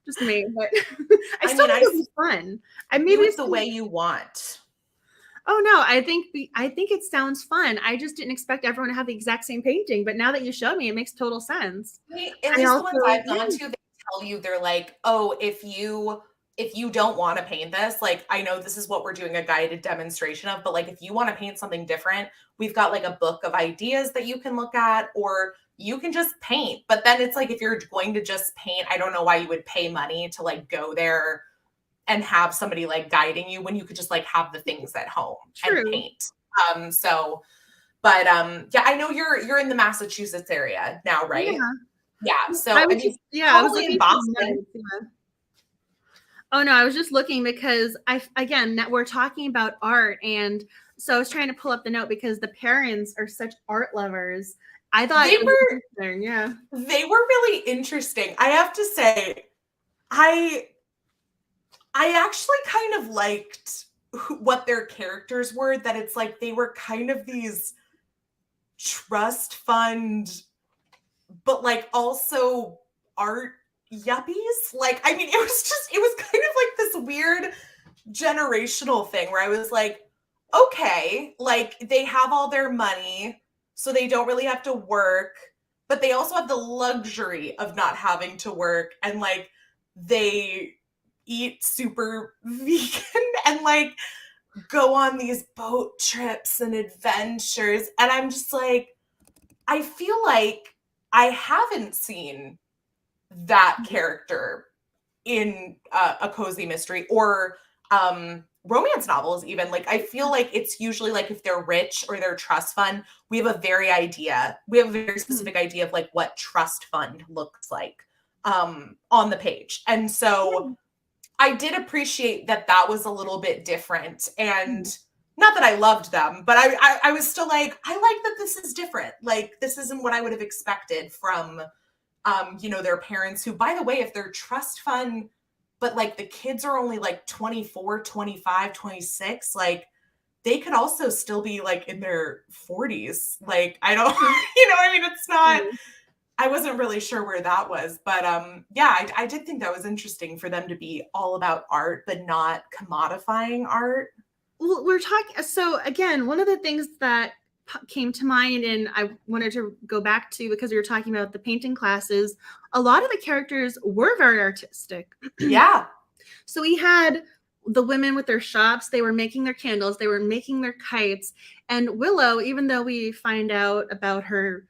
just me, but I still think it'll be fun.
Maybe it's the way you want.
Oh no, I think it sounds fun. I just didn't expect everyone to have the exact same painting, but now that you showed me, it makes total sense.
At least the ones I've gone to, they tell you, they're like, oh, if you don't want to paint this, like, I know this is what we're doing a guided demonstration of, but like, if you want to paint something different, we've got like a book of ideas that you can look at, or you can just paint. But then it's like, if you're going to just paint, I don't know why you would pay money to like go there and have somebody like guiding you when you could just like have the things at home and paint. Yeah, I know you're in the Massachusetts area now, right? Yeah. So I was
looking in Boston. Oh no, I was just looking because we're talking about art, and so I was trying to pull up the note because the parents are such art lovers. I thought they
were really interesting. I have to say, I actually kind of liked what their characters were, that it's like they were kind of these trust fund, but like also art yuppies. Like, I mean, it was kind of like this weird generational thing where I was like, okay, like they have all their money, so they don't really have to work, but they also have the luxury of not having to work, and like they eat super vegan and like go on these boat trips and adventures. And I'm just like, I feel like I haven't seen that character in a cozy mystery or romance novels even. Like, I feel like it's usually like if they're rich or they're trust fund, we have a very specific idea of like what trust fund looks like on the page. And so I did appreciate that was a little bit different, and not that I loved them, but I was still like, I like that this is different. Like, this isn't what I would have expected from, their parents, who, by the way, if they're trust fund, but like the kids are only like 24, 25, 26, like they could also still be like in their 40s. Like, I don't, I mean, it's not, I wasn't really sure where that was, but I did think that was interesting for them to be all about art, but not commodifying art.
Well, we're talking, so again, one of the things that came to mind and I wanted to go back to, because we were talking about the painting classes, a lot of the characters were very artistic.
Yeah.
So we had the women with their shops, they were making their candles, they were making their kites, and Willow, even though we find out about her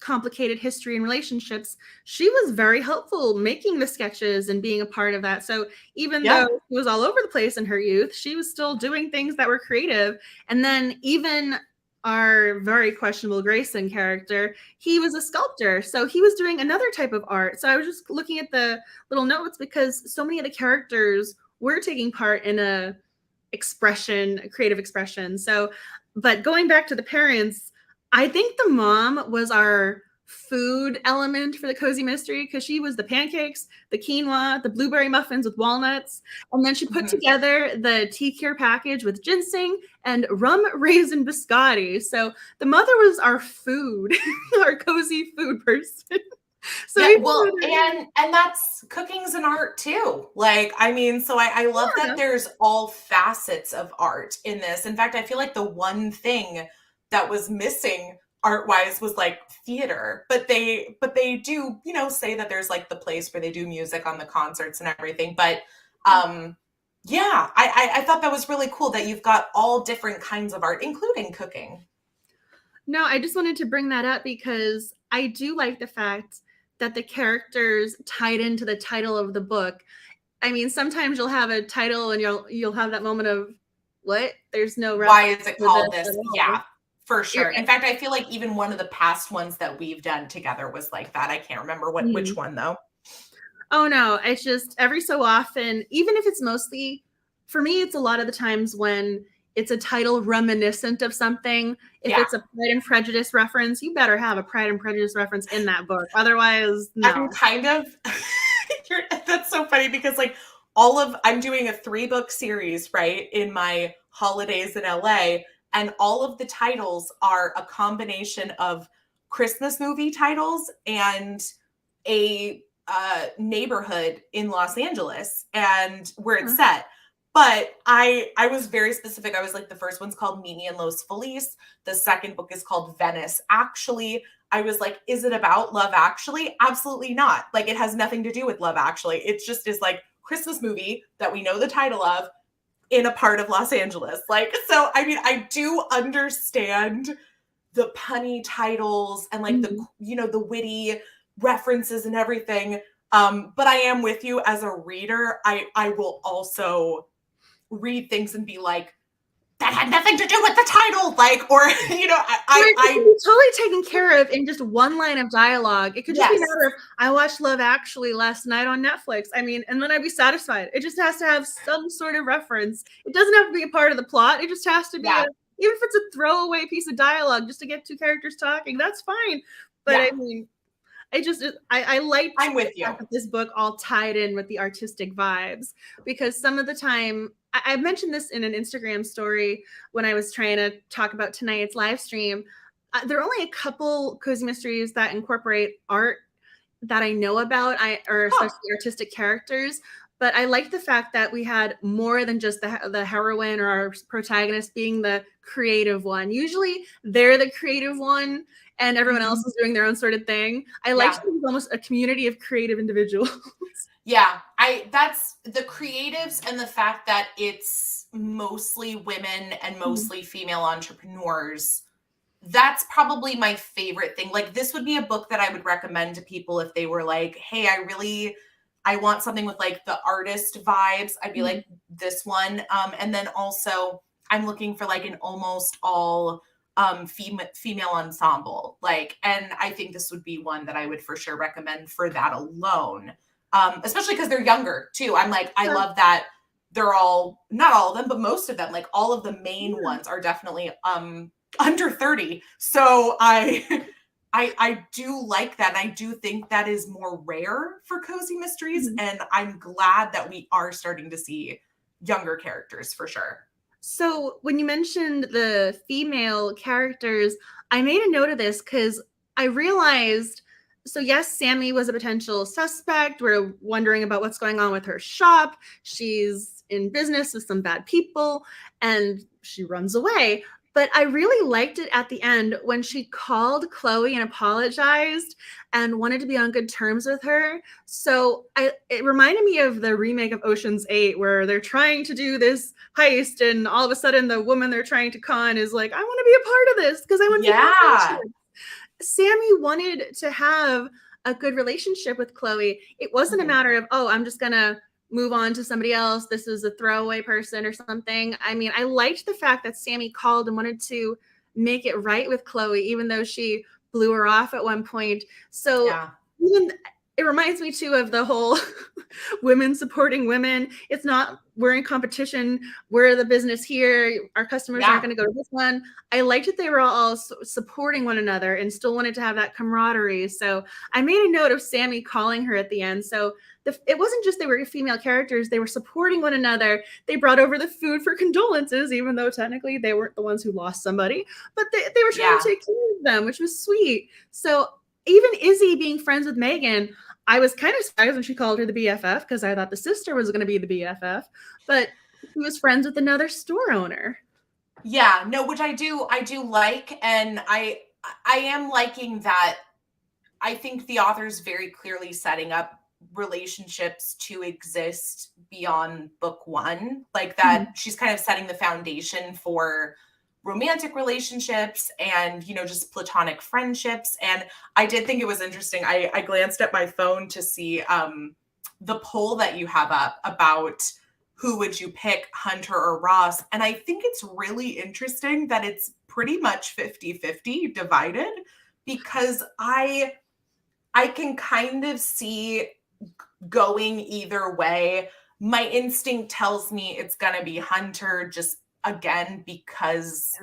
complicated history and relationships, she was very helpful making the sketches and being a part of that. So even though she was all over the place in her youth, she was still doing things that were creative. And then even our very questionable Grayson character, he was a sculptor, so he was doing another type of art. So I was just looking at the little notes because so many of the characters were taking part in a creative expression. So, but going back to the parents, I think the mom was our food element for the cozy mystery, because she was the pancakes, the quinoa, the blueberry muffins with walnuts, and then she put together the tea cure package with ginseng and rum raisin biscotti. So the mother was our food, our cozy food person. So
and that's cooking's an art too. Like, I mean, so I love that there's all facets of art in this. In fact, I feel like the one thing that was missing art-wise was like theater, but they do, say that there's like the place where they do music on the concerts and everything. But I thought that was really cool that you've got all different kinds of art, including cooking.
No, I just wanted to bring that up because I do like the fact that the characters tied into the title of the book. I mean, sometimes you'll have a title and you'll have that moment of, what? There's no reference.
Why is it called this? Yeah. For sure. In fact, I feel like even one of the past ones that we've done together was like that. I can't remember which one though.
Oh no, it's just every so often, even if it's mostly, for me, it's a lot of the times when it's a title reminiscent of something. If it's a Pride and Prejudice reference, you better have a Pride and Prejudice reference in that book. Otherwise, no.
I'm kind of, that's so funny because like I'm doing a 3-book series, right, in my holidays in LA, and all of the titles are a combination of Christmas movie titles and a neighborhood in Los Angeles and where it's set. But I was very specific. I was like, the first one's called Mimi and Los Feliz. The second book is called Venice Actually. I was like, is it about Love Actually? Absolutely not. Like, it has nothing to do with Love Actually. It just is like Christmas movie that we know the title of in a part of Los Angeles. Like, so, I mean, I do understand the punny titles and like the, you know, the witty references and everything. But I am with you as a reader. I will also read things and be like, that had nothing to do with the title, like, or, you know,
I totally taken care of in just one line of dialogue. It could just be a matter of, I watched Love Actually last night on Netflix. I mean, and then I'd be satisfied. It just has to have some sort of reference. It doesn't have to be a part of the plot. It just has to be, even if it's a throwaway piece of dialogue, just to get two characters talking, that's fine. But I mean, I liked
I'm with you.
That this book all tied in with the artistic vibes, because some of the time, I mentioned this in an Instagram story when I was trying to talk about tonight's live stream. There are only a couple cozy mysteries that incorporate art that I know about, or especially artistic characters. But I liked the fact that we had more than just the heroine or our protagonist being the creative one. Usually they're the creative one and everyone else is doing their own sort of thing. I liked it was almost a community of creative individuals.
Yeah, that's the creatives, and the fact that it's mostly women and mostly female entrepreneurs. That's probably my favorite thing. Like, this would be a book that I would recommend to people if they were like, hey, I want something with like the artist vibes. I'd be like, this one. And then also I'm looking for like an almost all female ensemble. Like, and I think this would be one that I would for sure recommend for that alone. Especially because they're younger too. I'm like, I love that they're all, not all of them, but most of them, like all of the main ones are definitely under 30. So I do like that. And I do think that is more rare for cozy mysteries. And I'm glad that we are starting to see younger characters for sure.
So when you mentioned the female characters, I made a note of this because I realized, so yes, Sammy was a potential suspect. We're wondering about what's going on with her shop. She's in business with some bad people and she runs away. But I really liked it at the end when she called Chloe and apologized and wanted to be on good terms with her. So it reminded me of the remake of Ocean's 8, where they're trying to do this heist and all of a sudden the woman they're trying to con is like, I want to be a part of this because I want to be a part. Sammy wanted to have a good relationship with Chloe. It wasn't a matter of, oh, I'm just going to move on to somebody else. This is a throwaway person or something. I mean, I liked the fact that Sammy called and wanted to make it right with Chloe, even though she blew her off at one point. So even it reminds me too of the whole women supporting women. It's not, we're in competition. We're the business here. Our customers aren't going to go to this one. I liked that they were all supporting one another and still wanted to have that camaraderie. So I made a note of Sammy calling her at the end. So it wasn't just they were female characters. They were supporting one another. They brought over the food for condolences, even though technically they weren't the ones who lost somebody. But they were trying to take care of them, which was sweet. So even Izzie being friends with Megan, I was kind of surprised when she called her the BFF because I thought the sister was going to be the BFF. But she was friends with another store owner.
Yeah, no, which I do like. And I am liking that. I think the author's very clearly setting up relationships to exist beyond book one, like that she's kind of setting the foundation for romantic relationships and, you know, just platonic friendships. And I did think it was interesting. I glanced at my phone to see the poll that you have up about who would you pick, Hunter or Ross. And I think it's really interesting that it's pretty much 50-50 divided, because I can kind of see going either way. My instinct tells me it's going to be Hunter, just again, because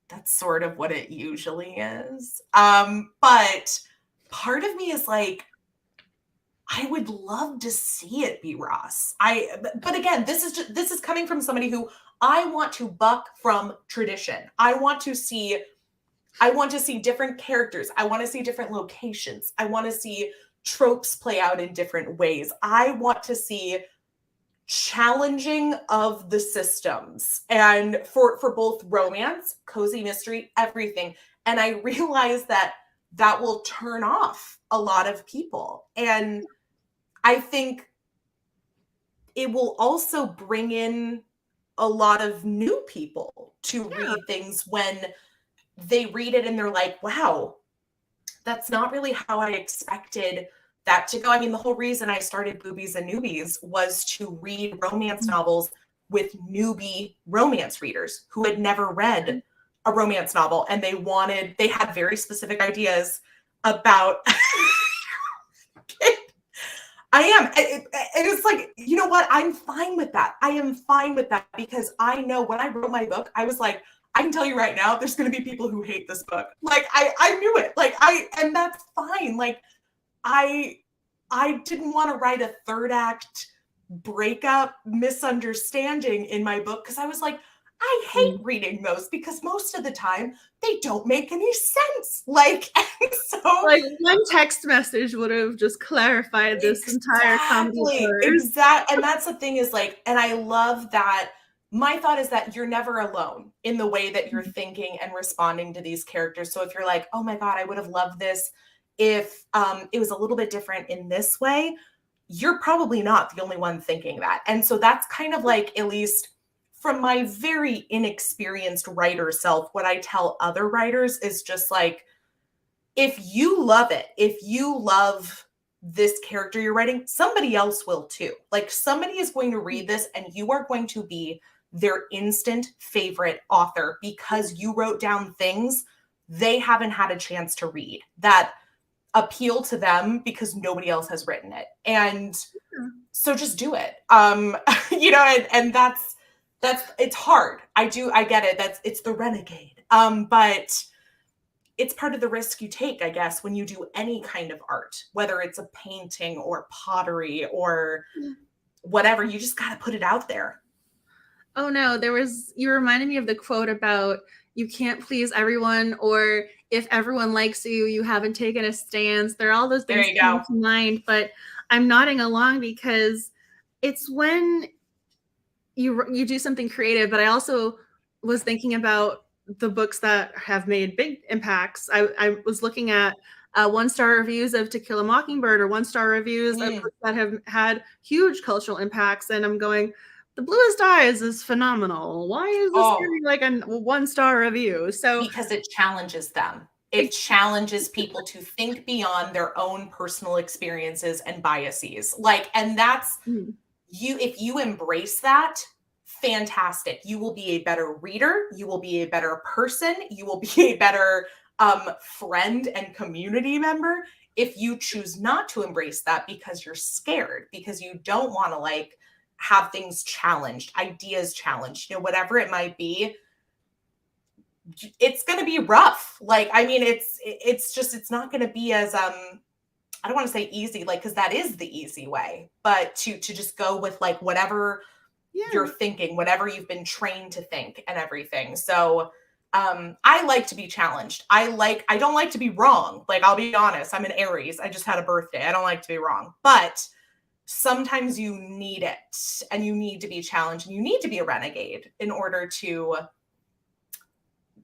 that's sort of what it usually is. But part of me is like, I would love to see it be Ross. But again, this is coming from somebody who I want to buck from tradition. I want to see different characters. I want to see different locations. I want to see tropes play out in different ways. I want to see challenging of the systems, and for both romance, cozy mystery, everything. And I realize that will turn off a lot of people. And I think it will also bring in a lot of new people to read things when they read it and they're like, wow, that's not really how I expected that to go. I mean, the whole reason I started Boobies and Newbies was to read romance novels with newbie romance readers who had never read a romance novel, and they had very specific ideas about I am. It's like, you know what? I'm fine with that. I am fine with that, because I know when I wrote my book, I was like, I can tell you right now, there's going to be people who hate this book. Like, I knew it. Like, and that's fine. Like, I didn't want to write a third act breakup misunderstanding in my book, because I was like, I hate reading those, because most of the time they don't make any sense. Like, and so
like one text message would have just clarified this entire comedy.
Exactly. And that's the thing is, like, and I love that. My thought is that you're never alone in the way that you're thinking and responding to these characters. So if you're like, oh my God, I would have loved this if it was a little bit different in this way, you're probably not the only one thinking that. And so that's kind of like, at least from my very inexperienced writer self, what I tell other writers is just like, if you love it, if you love this character you're writing, somebody else will too. Like, somebody is going to read this and you are going to be their instant favorite author, because you wrote down things they haven't had a chance to read that appeal to them because nobody else has written it. And so just do it. You know, and that's it's hard. I get it. It's the renegade. But it's part of the risk you take, I guess, when you do any kind of art, whether it's a painting or pottery or whatever. You just got to put it out there.
Oh no, you reminded me of the quote about you can't please everyone, or if everyone likes you, you haven't taken a stance. There are all those things come to mind, but I'm nodding along because it's when you do something creative. But I also was thinking about the books that have made big impacts. I was looking at 1-star reviews of To Kill a Mockingbird, or 1-star reviews of books that have had huge cultural impacts, and I'm going, The Bluest Eyes is phenomenal. Why is this getting like a 1-star review? So
because it challenges them. It challenges people to think beyond their own personal experiences and biases. Like, and that's if you embrace that, fantastic. You will be a better reader. You will be a better person. You will be a better friend and community member. If you choose not to embrace that because you're scared, because you don't want to like have things challenged, ideas challenged, you know, whatever it might be, it's going to be rough. Like, I mean, it's not going to be as, I don't want to say easy, like, cause that is the easy way, but to just go with like, whatever you're thinking, whatever you've been trained to think and everything. So, I like to be challenged. I don't like to be wrong. Like, I'll be honest, I'm an Aries. I just had a birthday. I don't like to be wrong, but sometimes you need it, and you need to be challenged, and you need to be a renegade in order to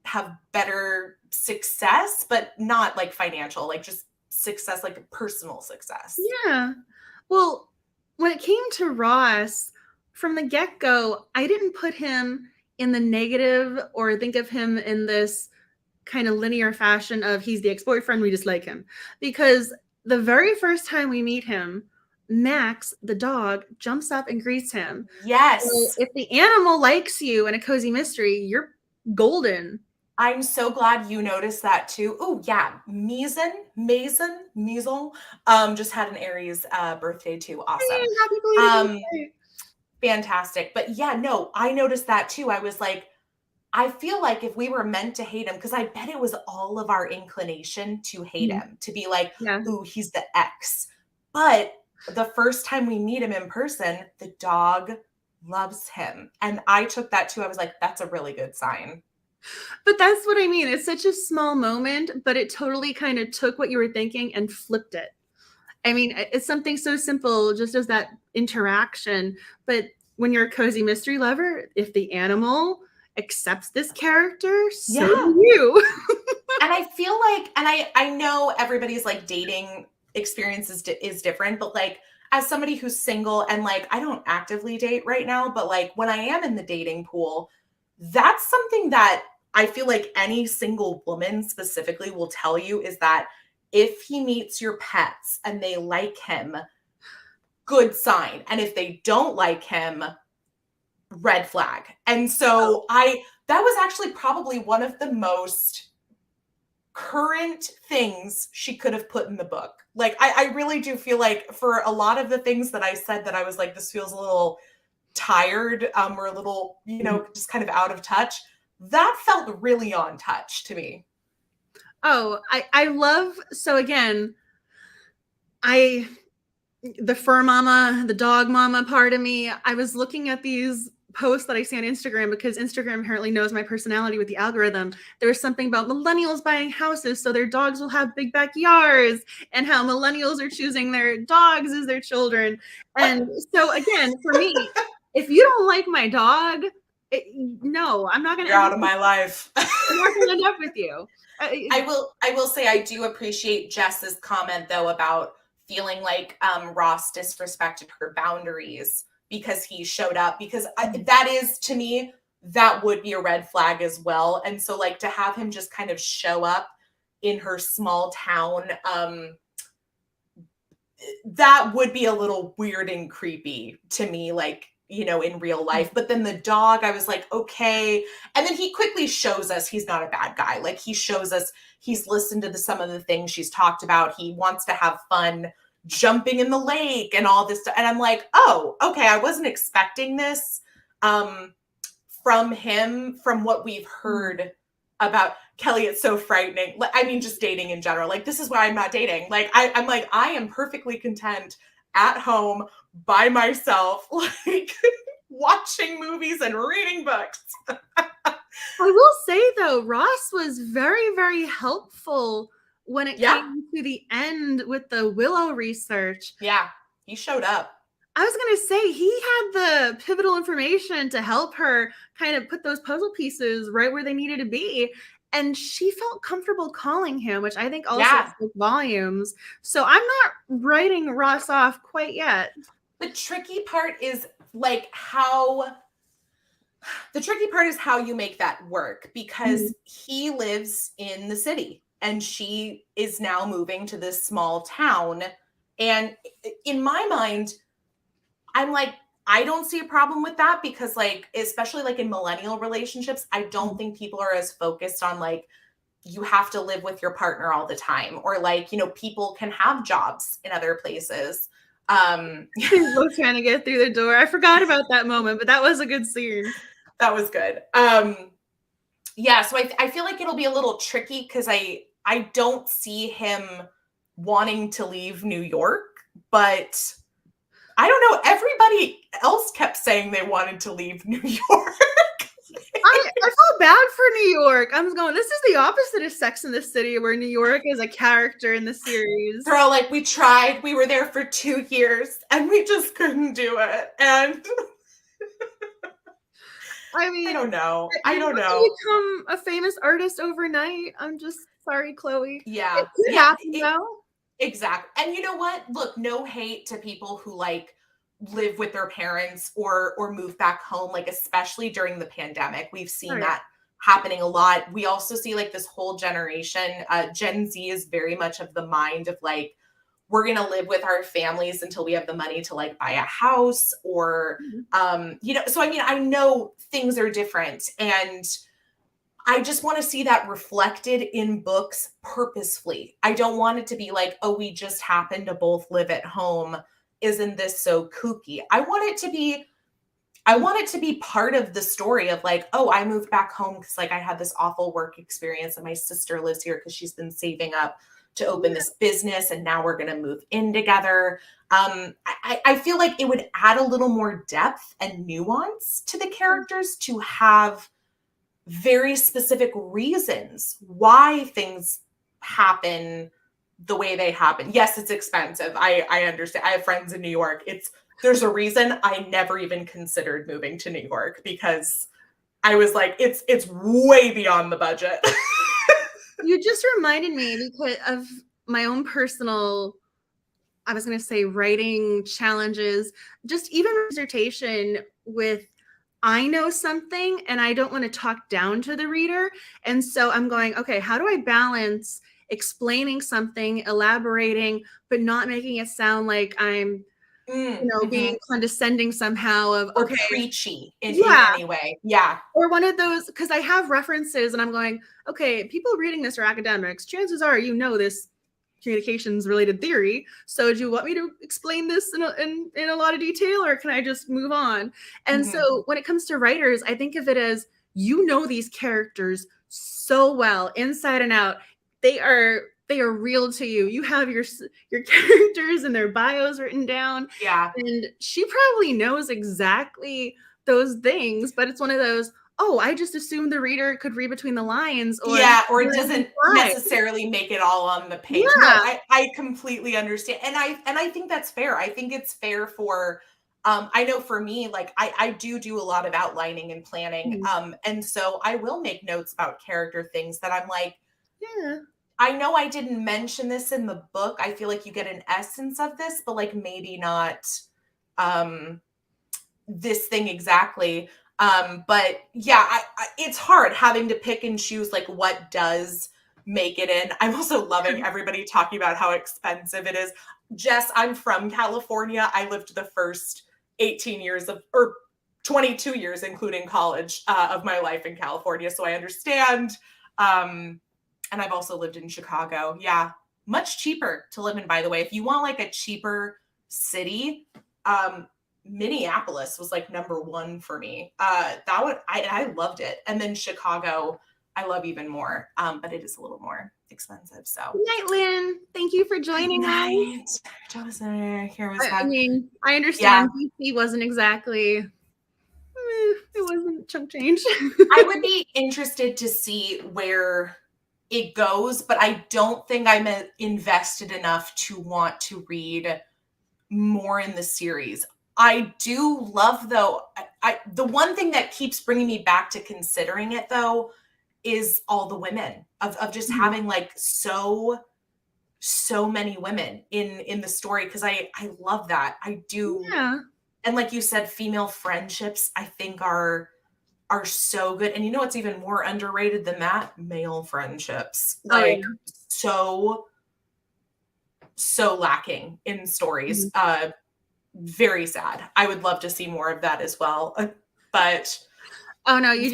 have better success, but not like financial, like just success, like personal success.
Yeah. Well, when it came to Ross, from the get-go, I didn't put him in the negative or think of him in this kind of linear fashion of he's the ex-boyfriend, we dislike him. Because the very first time we meet him, Max, the dog, jumps up and greets him.
Yes.
So if the animal likes you in a cozy mystery, you're golden.
I'm so glad you noticed that too. Oh yeah, Maison, just had an Aries birthday too. Awesome.
Hey, happy birthday.
Fantastic. But yeah, no, I noticed that too. I was like, I feel like if we were meant to hate him, because I bet it was all of our inclination to hate him, to be like, ooh, he's the ex. But the first time we meet him in person, the dog loves him. And I took that too. I was like, that's a really good sign.
But that's what I mean. It's such a small moment, but it totally kind of took what you were thinking and flipped it. I mean, it's something so simple, just as that interaction. But when you're a cozy mystery lover, if the animal accepts this character, so do you.
And I feel like, and I know everybody's like dating experience is different, but like as somebody who's single and like I don't actively date right now, but like when I am in the dating pool, that's something that I feel like any single woman specifically will tell you is that if he meets your pets and they like him, good sign. And if they don't like him, red flag. And so that was actually probably one of the most current things she could have put in the book. Like, I really do feel like for a lot of the things that I said that I was like, this feels a little tired, or a little, just kind of out of touch. That felt really on touch to me.
Oh, I love, so again, the fur mama, the dog mama part of me, I was looking at these posts that I see on Instagram because Instagram apparently knows my personality with the algorithm. There was something about millennials buying houses so their dogs will have big backyards and how millennials are choosing their dogs as their children. And so again, for me, if you don't like my dog, no, I'm not going to.
You're out of my life.
I'm not going to end up with you.
I will say I do appreciate Jess's comment though about feeling like Ross disrespected her boundaries because he showed up, because that is, to me, that would be a red flag as well. And so like to have him just kind of show up in her small town, that would be a little weird and creepy to me, like, in real life. But then the dog, I was like, okay. And then he quickly shows us he's not a bad guy. Like he shows us he's listened to some of the things she's talked about. He wants to have fun jumping in the lake and all this stuff. And I'm like, oh, okay. I wasn't expecting this from him, from what we've heard about Kelly. It's so frightening. I mean, just dating in general. Like, this is why I'm not dating. Like, I'm like, I am perfectly content at home by myself, like watching movies and reading books.
I will say though, Ross was very, very helpful when it came to the end with the Willow research.
Yeah, he showed up.
I was going to say he had the pivotal information to help her kind of put those puzzle pieces right where they needed to be. And she felt comfortable calling him, which I think also spoke volumes. So I'm not writing Ross off quite yet.
The tricky part is how you make that work, because he lives in the city and she is now moving to this small town. And in my mind, I'm like, I don't see a problem with that, because especially in millennial relationships, I don't think people are as focused on you have to live with your partner all the time, or people can have jobs in other places.
Both trying to get through the door. I forgot about that moment, but that was a good scene.
That was good. So I feel like it'll be a little tricky because I don't see him wanting to leave New York, but I don't know. Everybody else kept saying they wanted to leave New York.
I felt bad for New York. I'm going, this is the opposite of Sex in the City, where New York is a character in the series.
They're all like, we tried. We were there for 2 years and we just couldn't do it. And
I mean,
I don't know.
Become a famous artist overnight. I'm just sorry, Chloe.
Yeah.
It could happen, though.
Exactly. And you know what? Look, no hate to people who live with their parents or move back home, especially during the pandemic. We've seen that happening a lot. We also see this whole generation, Gen Z is very much of the mind of we're going to live with our families until we have the money to buy a house, or, so I mean, I know things are different, and I just want to see that reflected in books purposefully. I don't want it to be oh, we just happen to both live at home. Isn't this so kooky? I want it to be part of the story of oh, I moved back home because I had this awful work experience and my sister lives here because she's been saving up to open this business, and now we're going to move in together. I feel like it would add a little more depth and nuance to the characters to have very specific reasons why things happen the way they happen. Yes, it's expensive. I understand. I have friends in New York. There's a reason I never even considered moving to New York, because I was like, it's way beyond the budget.
You just reminded me because of my own personal, I was going to say, writing challenges, just even dissertation with, I know something and I don't want to talk down to the reader. And so I'm going, okay, how do I balance explaining something, elaborating, but not making it sound like I'm, being condescending somehow
or preachy in any way. Yeah.
Or one of those, because I have references and I'm going, okay, people reading this are academics. Chances are, this communications related theory. So do you want me to explain this in a lot of detail, or can I just move on? And so when it comes to writers, I think of it as, these characters so well, inside and out. They are real to you. You have your characters and their bios written down.
Yeah.
And she probably knows exactly those things, but it's one of those, I just assumed the reader could read between the lines, or
it doesn't necessarily make it all on the page.
Yeah.
No, I completely understand. And I think that's fair. I think it's fair for I know for me, like I do a lot of outlining and planning. And so I will make notes about character things that I'm like,
yeah,
I know I didn't mention this in the book. I feel like you get an essence of this, but like maybe not this thing exactly. But yeah, it's hard having to pick and choose like what does make it in. I'm also loving everybody talking about how expensive it is. Jess, I'm from California. I lived the first 18 years or 22 years, including college, of my life in California. So I understand. And I've also lived in Chicago. Yeah, much cheaper to live in, by the way. If you want like a cheaper city, Minneapolis was like number one for me. I loved it. And then Chicago, I love even more, but it is a little more expensive. So
good night, Lynn. Thank you for joining us. I mean, I understand DC wasn't exactly, it wasn't chump change.
I would be interested to see where it goes, but I don't think I'm invested enough to want to read more in the series. I do love, though, the one thing that keeps bringing me back to considering it, though, is all the women of just having like so many women in the story, because I love that. I do.
Yeah.
And like you said, female friendships I think are so good. And what's even more underrated than that? Male friendships. Like so lacking in stories. Very sad. I would love to see more of that as well. But
oh no, you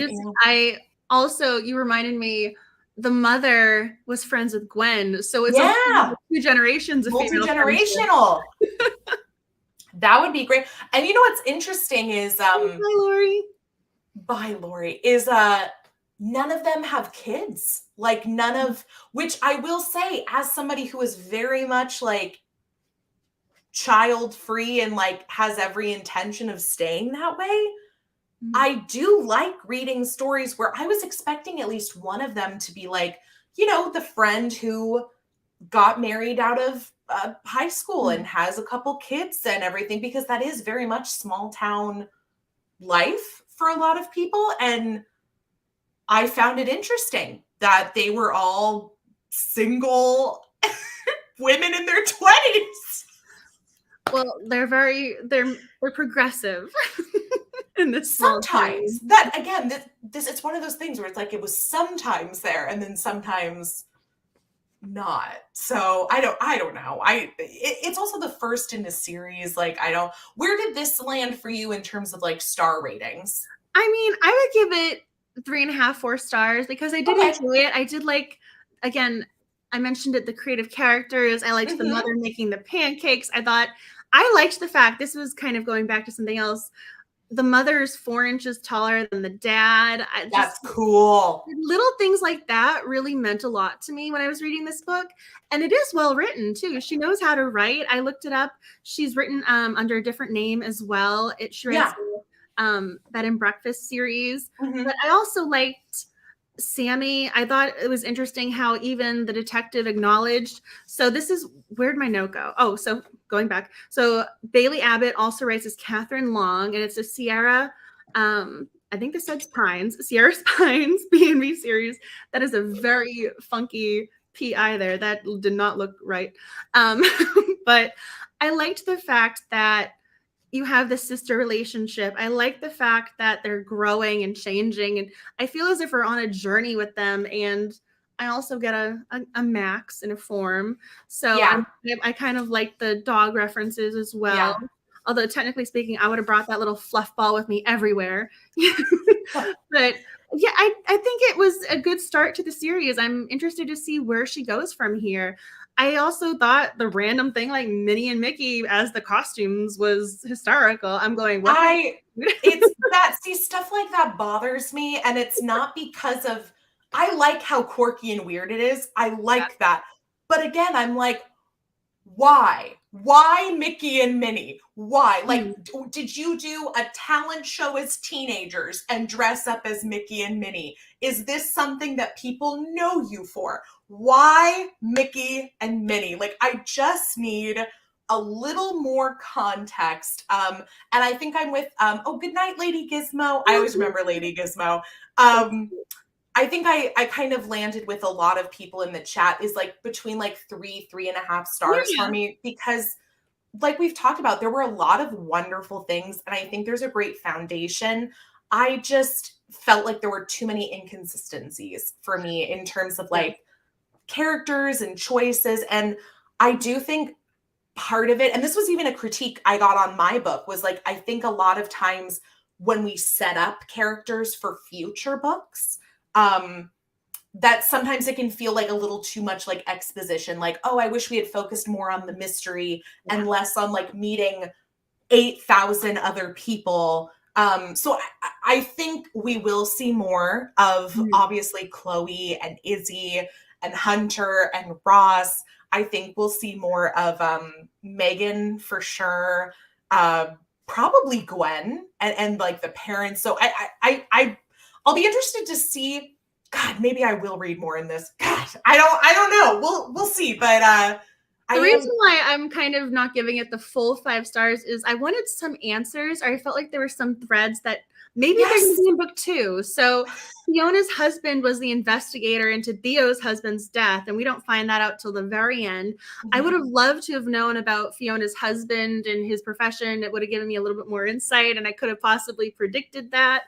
reminded me, the mother was friends with Gwen. So it's two generations of
multi-generational. That would be great. And what's interesting is Bye, Lori, is none of them have kids. Like which I will say, as somebody who is very much like child free and like has every intention of staying that way, I do like reading stories where I was expecting at least one of them to be like, the friend who got married out of high school and has a couple kids and everything, because that is very much small town life for a lot of people. And I found it interesting that they were all single women in their 20s.
Well, they're progressive in this.
Sometimes that, again, this it's one of those things where it's like it was sometimes there and then sometimes not. So I don't know. It's also the first in the series. Like where did this land for you in terms of like star ratings?
I mean, I would give it 3.5, 4 stars, because I did enjoy it. I did like, again, I mentioned it, the creative characters. I liked the mother making the pancakes. I liked the fact, this was kind of going back to something else. the mother's 4 inches taller than the dad.
That's cool.
Little things like that really meant a lot to me when I was reading this book. And it is well written too. She knows how to write. I looked it up. She's written under a different name as well. She writes Bed and Breakfast series. But I also liked Sammy. I thought it was interesting how even the detective acknowledged. So this is, where'd my note go? Oh, so going back. So Bailee Abbott also writes as Catherine Long, and it's a Sierra, I think this says Pines, Sierra Pines B&B series. That is a very funky PI there. That did not look right. But I liked the fact that you have this sister relationship. I like the fact that they're growing and changing, and I feel as if we're on a journey with them. And I also get a Max in a form. So I kind of like the dog references as well. Yeah. Although technically speaking, I would have brought that little fluff ball with me everywhere. But yeah, I think it was a good start to the series. I'm interested to see where she goes from here. I also thought the random thing like Minnie and Mickey as the costumes was hysterical. I'm going, what?
It's that, see, stuff like that bothers me. And it's not because of, I like how quirky and weird it is. I like that. But again, I'm like, why? Why Mickey and Minnie? Why? Like, did you do a talent show as teenagers and dress up as Mickey and Minnie? Is this something that people know you for? Why Mickey and Minnie? Like, I just need a little more context. And I think I'm with, oh, good night, Lady Gizmo. I always remember Lady Gizmo. I think I kind of landed with a lot of people in the chat is like between like 3.5 stars for me, because like we've talked about, there were a lot of wonderful things. And I think there's a great foundation. I just felt like there were too many inconsistencies for me in terms of like characters and choices. And I do think part of it, and this was even a critique I got on my book, was like, I think a lot of times when we set up characters for future books, that sometimes it can feel like a little too much like exposition, like, oh, I wish we had focused more on the mystery and less on like meeting 8,000 other people. So I think we will see more of obviously Chloe and Izzie and Hunter and Ross. I think we'll see more of Megan for sure. Probably Gwen and like the parents. So I'll be interested to see. God, maybe I will read more in this. God, I don't know. We'll see. But
the reason why I'm kind of not giving it the full 5 stars is I wanted some answers, or I felt like there were some threads that maybe they're going to be in book 2. So Fiona's husband was the investigator into Theo's husband's death, and we don't find that out till the very end. I would have loved to have known about Fiona's husband and his profession. It would have given me a little bit more insight, and I could have possibly predicted that.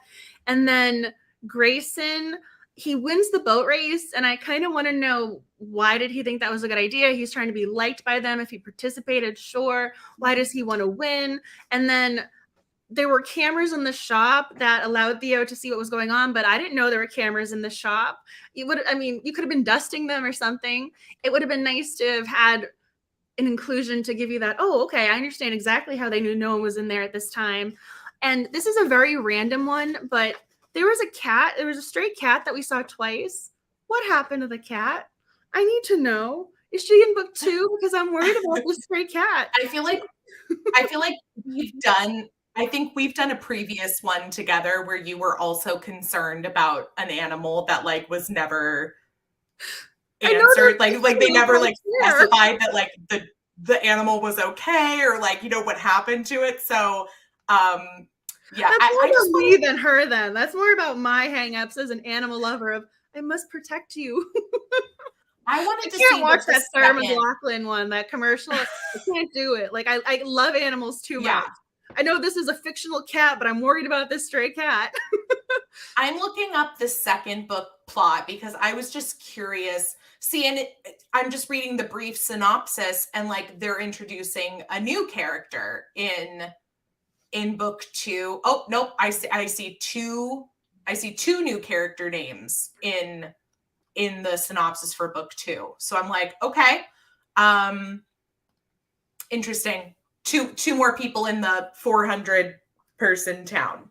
And then Grayson, he wins the boat race, and I kind of want to know, why did he think that was a good idea? He's trying to be liked by them. If he participated, sure. Why does he want to win? And then there were cameras in the shop that allowed Theo to see what was going on, but I didn't know there were cameras in the shop. You could have been dusting them or something. It would have been nice to have had an inclusion to give you that, oh, okay, I understand exactly how they knew no one was in there at this time. And this is a very random one, but there was a stray cat that we saw twice. What happened to the cat? I need to know. Is she in book 2? Because I'm worried about this stray cat.
I feel like we've done a previous one together where you were also concerned about an animal that like was never answered. Like they never like specified that like the animal was okay, or like, you know, what happened to it. So yeah,
that's more about me than her then. That's more about my hangups as an animal lover of, I must protect you.
I wanted to
can't watch that Sarah McLachlan one, that commercial. I can't do it. Like I love animals too much. I know this is a fictional cat, but I'm worried about this stray cat.
I'm looking up the second book plot because I was just curious. See, and I'm just reading the brief synopsis, and like they're introducing a new character in book 2. Oh, nope. I see two new character names in the synopsis for book 2. So I'm like, okay. Interesting. Two more people in the 400 person town.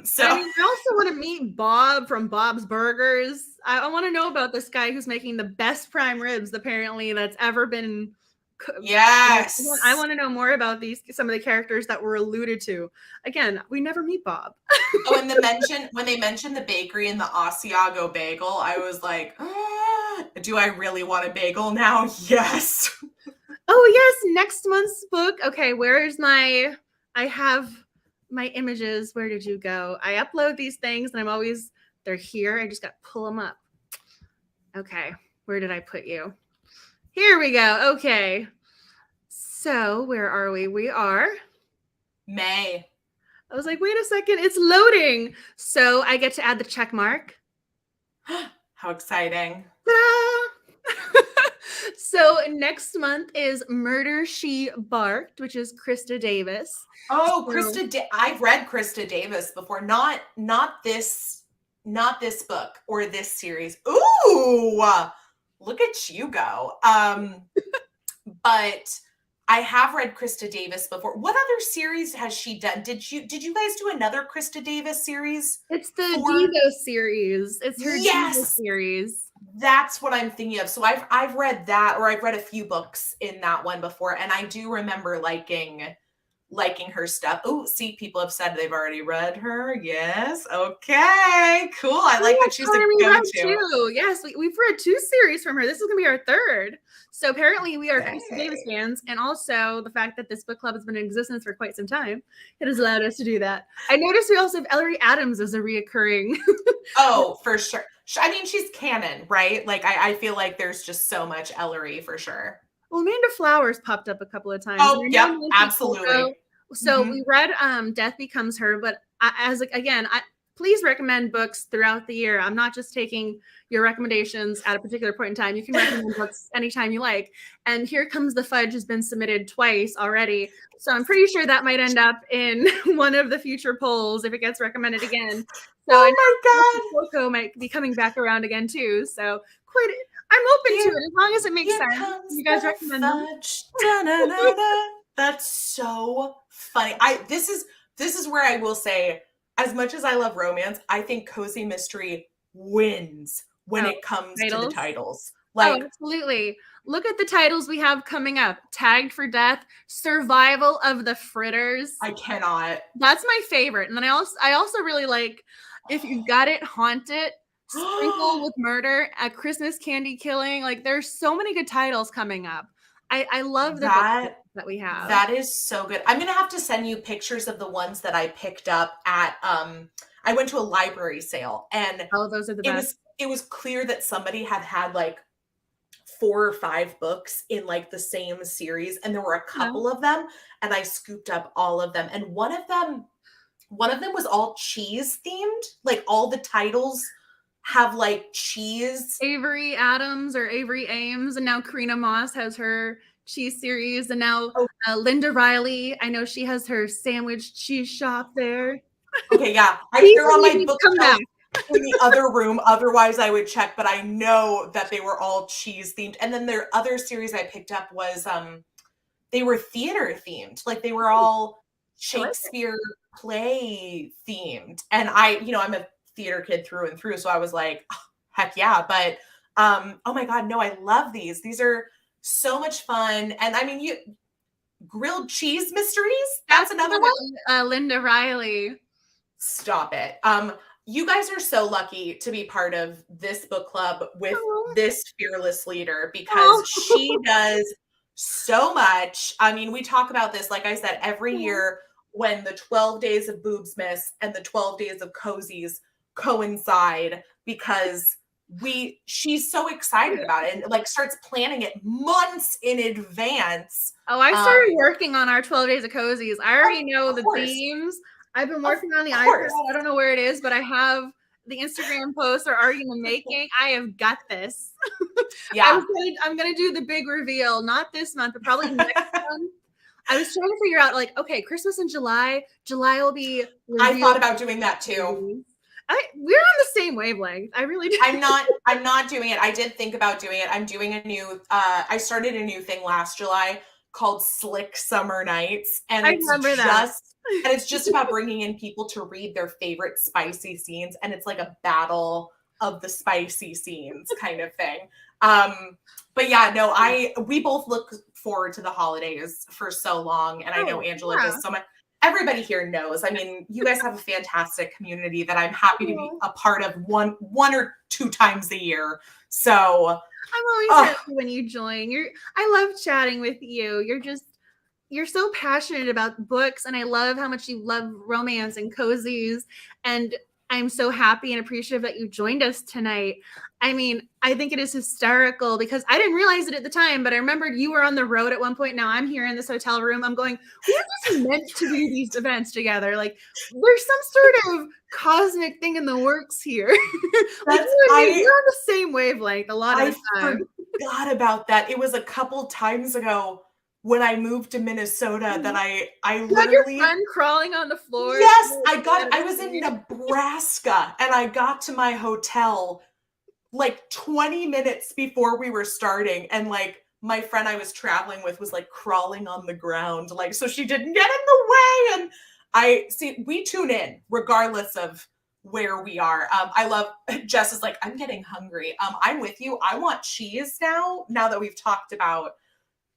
So
I mean, I also want to meet Bob from Bob's Burgers. I want to know about this guy who's making the best prime ribs, apparently, that's ever been.
Yes.
I want to know more about some of the characters that were alluded to. Again, we never meet Bob.
Oh, and when they mentioned the bakery and the Asiago bagel, I was like, do I really want a bagel now? Yes.
Oh yes, next month's book. Okay, I have my images. Where did you go? I upload these things and they're here. I just got to pull them up. Okay, where did I put you? Here we go. Okay. So where are we? We are
May.
I was like, wait a second, it's loading. So I get to add the check mark.
How exciting.
So next month is Murder, She Barked, which is Krista Davis.
Oh, I've read Krista Davis before. Not this book or this series. Ooh, look at you go. But I have read Krista Davis before. What other series has she done? Did you guys do another Krista Davis series?
It's the Devo series. It's her
Yes!
Devo series.
That's what I'm thinking of. So I've read that, or I've read a few books in that one before, and I do remember liking her stuff. Oh, see, people have said they've already read her. Yes. Okay. Cool. I like that she's a go-to.
Yes, we've read 2 series from her. This is going to be our 3rd. So apparently we are Krista Davis fans. And also the fact that this book club has been in existence for quite some time, it has allowed us to do that. I noticed we also have Ellery Adams as a reoccurring.
Oh, for sure. I mean, she's canon, right? Like, I feel like there's just so much Ellery for sure.
Well, Amanda Flowers popped up a couple of times.
Oh, yep, absolutely.
So we read Death Becomes Her, but please recommend books throughout the year. I'm not just taking your recommendations at a particular point in time. You can recommend books anytime you like. And Here Comes the Fudge has been submitted twice already. So I'm pretty sure that might end up in one of the future polls if it gets recommended again. So
oh my
God, Coco might be coming back around again too. So I'm open to it as long as it makes sense. You guys recommend them.
That's so funny. This is where I will say, as much as I love romance, I think cozy mystery wins when it comes to the titles. Like,
absolutely. Look at the titles we have coming up. Tagged for Death, Survival of the Fritters.
I cannot.
That's my favorite. And then I also really like If You've Got It, Haunt It, Sprinkle with Murder, A Christmas Candy Killing. Like, there's so many good titles coming up. I love that we have.
That is so good. I'm gonna have to send you pictures of the ones that I picked up at I went to a library sale, and
those are the best.
It was clear that somebody had like 4 or 5 books in like the same series, and there were a couple of them, and I scooped up all of them. And one of them was all cheese themed. Like, all the titles have like cheese.
Avery Adams or Avery Ames, and now Karina Moss has her cheese series, and now Linda Riley, I know she has her sandwich cheese shop there.
Okay, yeah, they're on my bookshelf in the other room. Otherwise, I would check, but I know that they were all cheese themed. And then their other series I picked up was they were theater themed. Like, they were all Shakespeare play themed, and I'm a theater kid through and through, so I was like, oh, heck yeah. But oh my God, no, I love these are so much fun. And I mean, grilled cheese mysteries, that's another one.
Linda Riley.
Stop it. You guys are so lucky to be part of this book club with this fearless leader, because she does so much. I mean, we talk about this, like I said, every year when the 12 days of Boobsmas and the 12 days of Cozies coincide, because she's so excited about it and like starts planning it months in advance.
I started working on our 12 days of Cozies. I already know the themes. I've been working on the iPad. I don't know where it is, but I have the Instagram posts are already in the making. I have got this.
Yeah.
I'm gonna do the big reveal, not this month, but probably next month. I was trying to figure out, like, okay, Christmas in July. July will be.
I thought about doing that too.
We're on the same wavelength. I really do.
I'm not doing it. I did think about doing it. I'm doing a new, I started a new thing last July called Slick Summer Nights. And
I
it's
remember that.
and it's just about bringing in people to read their favorite spicy scenes. And it's like a battle of the spicy scenes kind of thing. But yeah, no, we both look forward to the holidays for so long. And I know Angela does so much. Everybody here knows. I mean, you guys have a fantastic community that I'm happy to be a part of one or two times a year. So
I'm always happy when you join. I love chatting with you. You're so passionate about books, and I love how much you love romance and cozies. And I'm so happy and appreciative that you joined us tonight. I mean, I think it is hysterical because I didn't realize it at the time, but I remembered you were on the road at one point. Now I'm here in this hotel room. I'm going, we are just meant to do these events together. Like, there's some sort of cosmic thing in the works here. Like, we're on the same wavelength a lot of the time.
I forgot about that. It was a couple times ago when I moved to Minnesota that I literally
your friend crawling on the floor.
Yes, I was in Nebraska and I got to my hotel like 20 minutes before we were starting, and like my friend I was traveling with was like crawling on the ground, like so she didn't get in the way. And we tune in regardless of where we are. I love Jess is like, I'm getting hungry. I'm with you. I want cheese now that we've talked about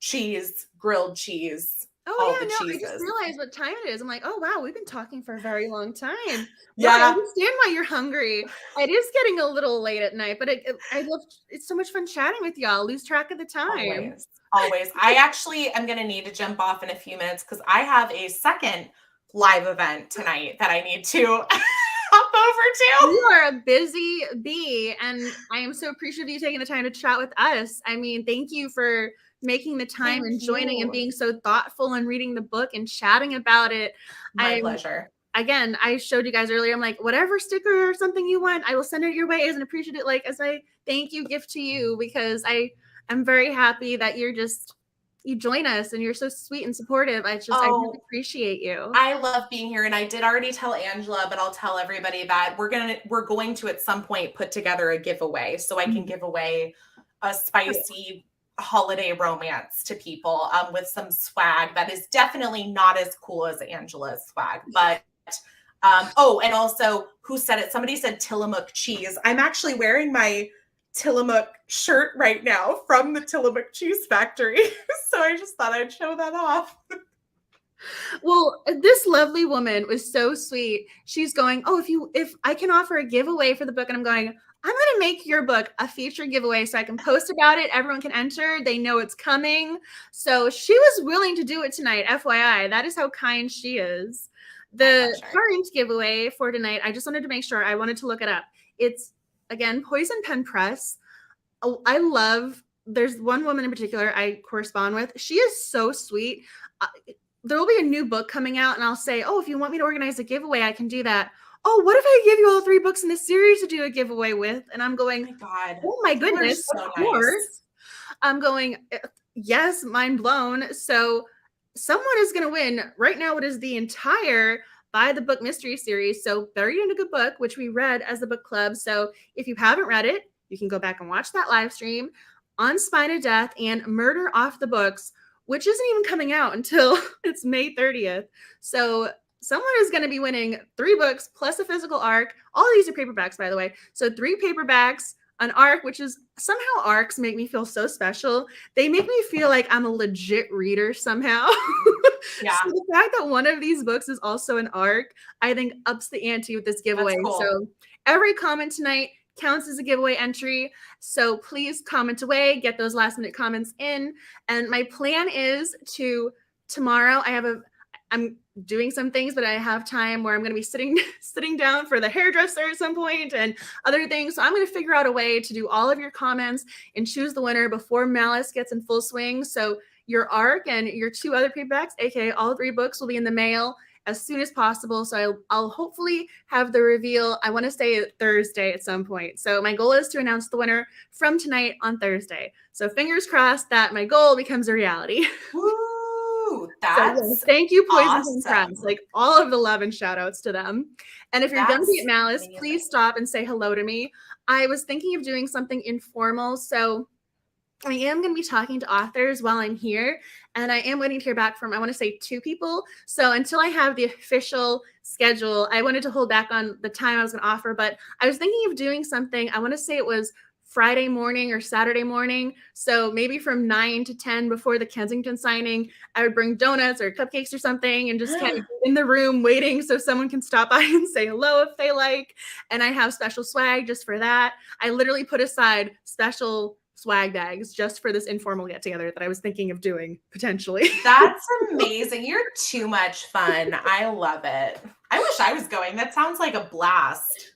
cheese, grilled cheese.
Oh yeah, no, I just realized what time it is. I'm like, oh wow, we've been talking for a very long time.
Yeah,
I understand why you're hungry. It is getting a little late at night, but it's so much fun chatting with y'all. Lose track of the time.
Always. I actually am gonna need to jump off in a few minutes because I have a second live event tonight that I need to hop over to.
You are a busy bee, and I am so appreciative of you taking the time to chat with us. I mean, thank you for making the time and joining and being so thoughtful and reading the book and chatting about it.
My pleasure.
Again, I showed you guys earlier. I'm like, whatever sticker or something you want, I will send it your way as an appreciative, like as a thank you gift to you, because I am very happy that you join us and you're so sweet and supportive. I really appreciate you.
I love being here, and I did already tell Angela, but I'll tell everybody that we're going to at some point put together a giveaway so I can give away a spicy holiday romance to people with some swag that is definitely not as cool as Angela's swag, but and also who said it? Somebody said Tillamook cheese. I'm actually wearing my Tillamook shirt right now from the Tillamook Cheese Factory. So I just thought I'd show that off.
Well, this lovely woman was so sweet. She's going, oh, if I can offer a giveaway for the book, and I'm going, I'm going to make your book a feature giveaway so I can post about it. Everyone can enter. They know it's coming. So she was willing to do it tonight. FYI, that is how kind she is. The current giveaway for tonight, I just wanted to make sure. I wanted to look it up. It's, again, Poison Pen Press. Oh, there's one woman in particular I correspond with. She is so sweet. There will be a new book coming out, and I'll say, oh, if you want me to organize a giveaway, I can do that. Oh, what if I give you all 3 books in this series to do a giveaway with? And I'm going, oh my goodness, of course. I'm going, yes, mind blown. So someone is going to win right now what is the entire By the Book mystery series. So Buried in a Good Book, which we read as the book club. So if you haven't read it, you can go back and watch that live stream. On Spine of Death and Murder Off the Books, which isn't even coming out until it's May 30th. So someone is going to be winning 3 books plus a physical ARC. All of these are paperbacks, by the way. So 3 paperbacks, an ARC, which is somehow ARCs make me feel so special. They make me feel like I'm a legit reader somehow. Yeah. So the fact that one of these books is also an ARC, I think ups the ante with this giveaway. Cool. So every comment tonight counts as a giveaway entry. So please comment away, get those last minute comments in. And my plan is tomorrow, I'm doing some things, but I have time where I'm going to be sitting down for the hairdresser at some point and other things. So I'm going to figure out a way to do all of your comments and choose the winner before Malice gets in full swing. So your ARC and your 2 other paperbacks, aka all 3 books, will be in the mail as soon as possible. So I'll hopefully have the reveal. I want to say Thursday at some point. So my goal is to announce the winner from tonight on Thursday. So fingers crossed that my goal becomes a reality.
Woo! That's
thank you, Poison Pen Press. Like all of the love and shout outs to them. And if you're going to be at Malice, please stop and say hello to me. I was thinking of doing something informal. So I am going to be talking to authors while I'm here, and I am waiting to hear back from, I want to say, 2 people. So until I have the official schedule, I wanted to hold back on the time I was going to offer, but I was thinking of doing something. I want to say it was Friday morning or Saturday morning. So maybe from 9 to 10 before the Kensington signing, I would bring donuts or cupcakes or something and just kind of be in the room waiting so someone can stop by and say hello if they like. And I have special swag just for that. I literally put aside special swag bags just for this informal get together that I was thinking of doing potentially.
That's amazing. You're too much fun. I love it. I wish I was going. That sounds like a blast.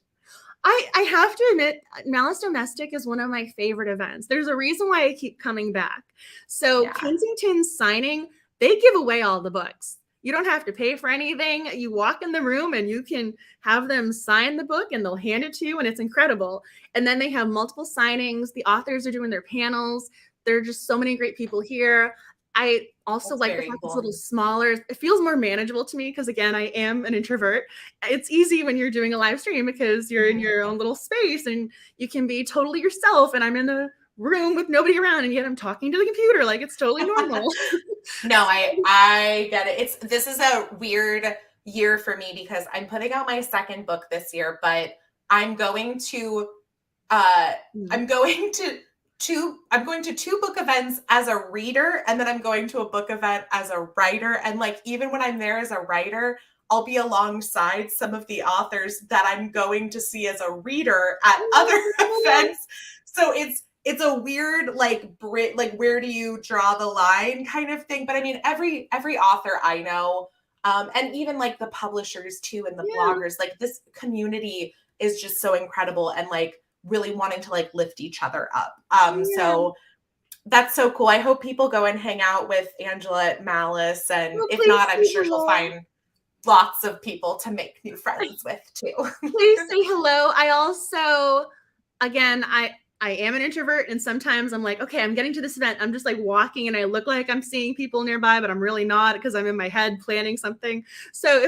I have to admit, Malice Domestic is one of my favorite events. There's a reason why I keep coming back. So
Yeah.
Kensington's signing, they give away all the books. You don't have to pay for anything. You walk in the room and you can have them sign the book and they'll hand it to you, and it's incredible. And then they have multiple signings. The authors are doing their panels. There are just so many great people here. I also like the fact it's a little smaller. It feels more manageable to me because, again, I am an introvert. It's easy when you're doing a live stream because you're in your own little space and you can be totally yourself. And I'm in a room with nobody around, and yet I'm talking to the computer like it's totally normal.
No, I get it. This is a weird year for me because I'm putting out my second book this year, but I'm going to two book events as a reader, and then I'm going to a book event as a writer. And like, even when I'm there as a writer, I'll be alongside some of the authors that I'm going to see as a reader at other events. So it's a weird, like, where do you draw the line kind of thing. But I mean, every author I know, and even like the publishers too, and the bloggers, like, this community is just so incredible, and like really wanting to like lift each other up. So that's so cool. I hope people go and hang out with Angela at Malice, and if not, I'm sure she'll find lots of people to make new friends with too.
Please say hello. I also, again, I am an introvert, and sometimes I'm like, okay, I'm getting to this event. I'm just like walking and I look like I'm seeing people nearby, but I'm really not because I'm in my head planning something. So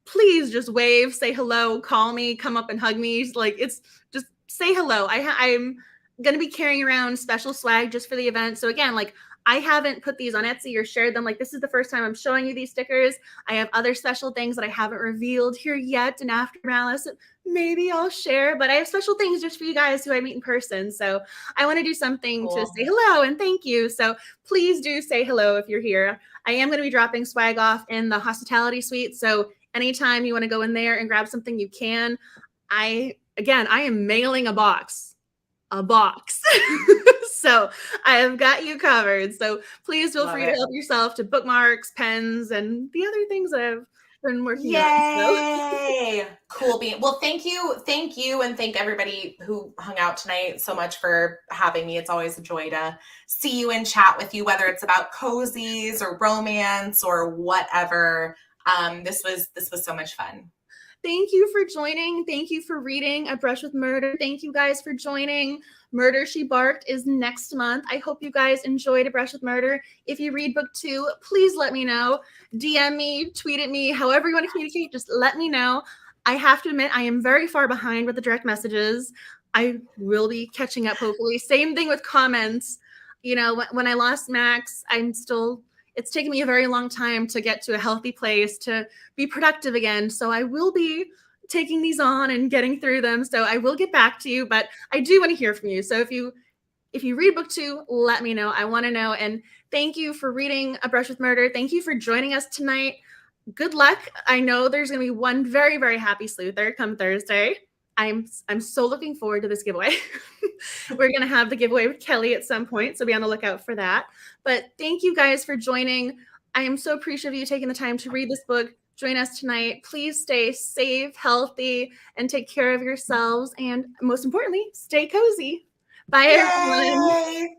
please just wave, say hello, call me, come up and hug me. Like, it's just say hello. I'm going to be carrying around special swag just for the event. So again, like, I haven't put these on Etsy or shared them. Like, this is the first time I'm showing you these stickers. I have other special things that I haven't revealed here yet. And after Malice, maybe I'll share, but I have special things just for you guys who I meet in person. So I want to do something to say hello and thank you. So please do say hello if you're here. I am going to be dropping swag off in the hospitality suite. So anytime you want to go in there and grab something, you can. I am mailing a box. So I have got you covered. So please feel free to help yourself to bookmarks, pens, and the other things that I've been working on.
So. Cool bean. Well, thank you, and thank everybody who hung out tonight so much for having me. It's always a joy to see you and chat with you, whether it's about cozies or romance or whatever. This was so much fun.
Thank you for joining. Thank you for reading A Brush with Murder. Thank you guys for joining. Murder, She Barked is next month. I hope you guys enjoyed A Brush with Murder. If you read book 2, please let me know. DM me, tweet at me, however you want to communicate, just let me know. I have to admit, I am very far behind with the direct messages. I will be catching up, hopefully. Same thing with comments. You know, when I lost Max, it's taken me a very long time to get to a healthy place, to be productive again. So I will be taking these on and getting through them. So I will get back to you, but I do want to hear from you. So if you read book 2, let me know. I want to know. And thank you for reading A Brush with Murder. Thank you for joining us tonight. Good luck. I know there's going to be one very, very happy sleuther come Thursday. I'm so looking forward to this giveaway. We're going to have the giveaway with Kelly at some point, so be on the lookout for that. But thank you guys for joining. I am so appreciative of you taking the time to read this book. Join us tonight. Please stay safe, healthy, and take care of yourselves. And most importantly, stay cozy. Bye, everyone.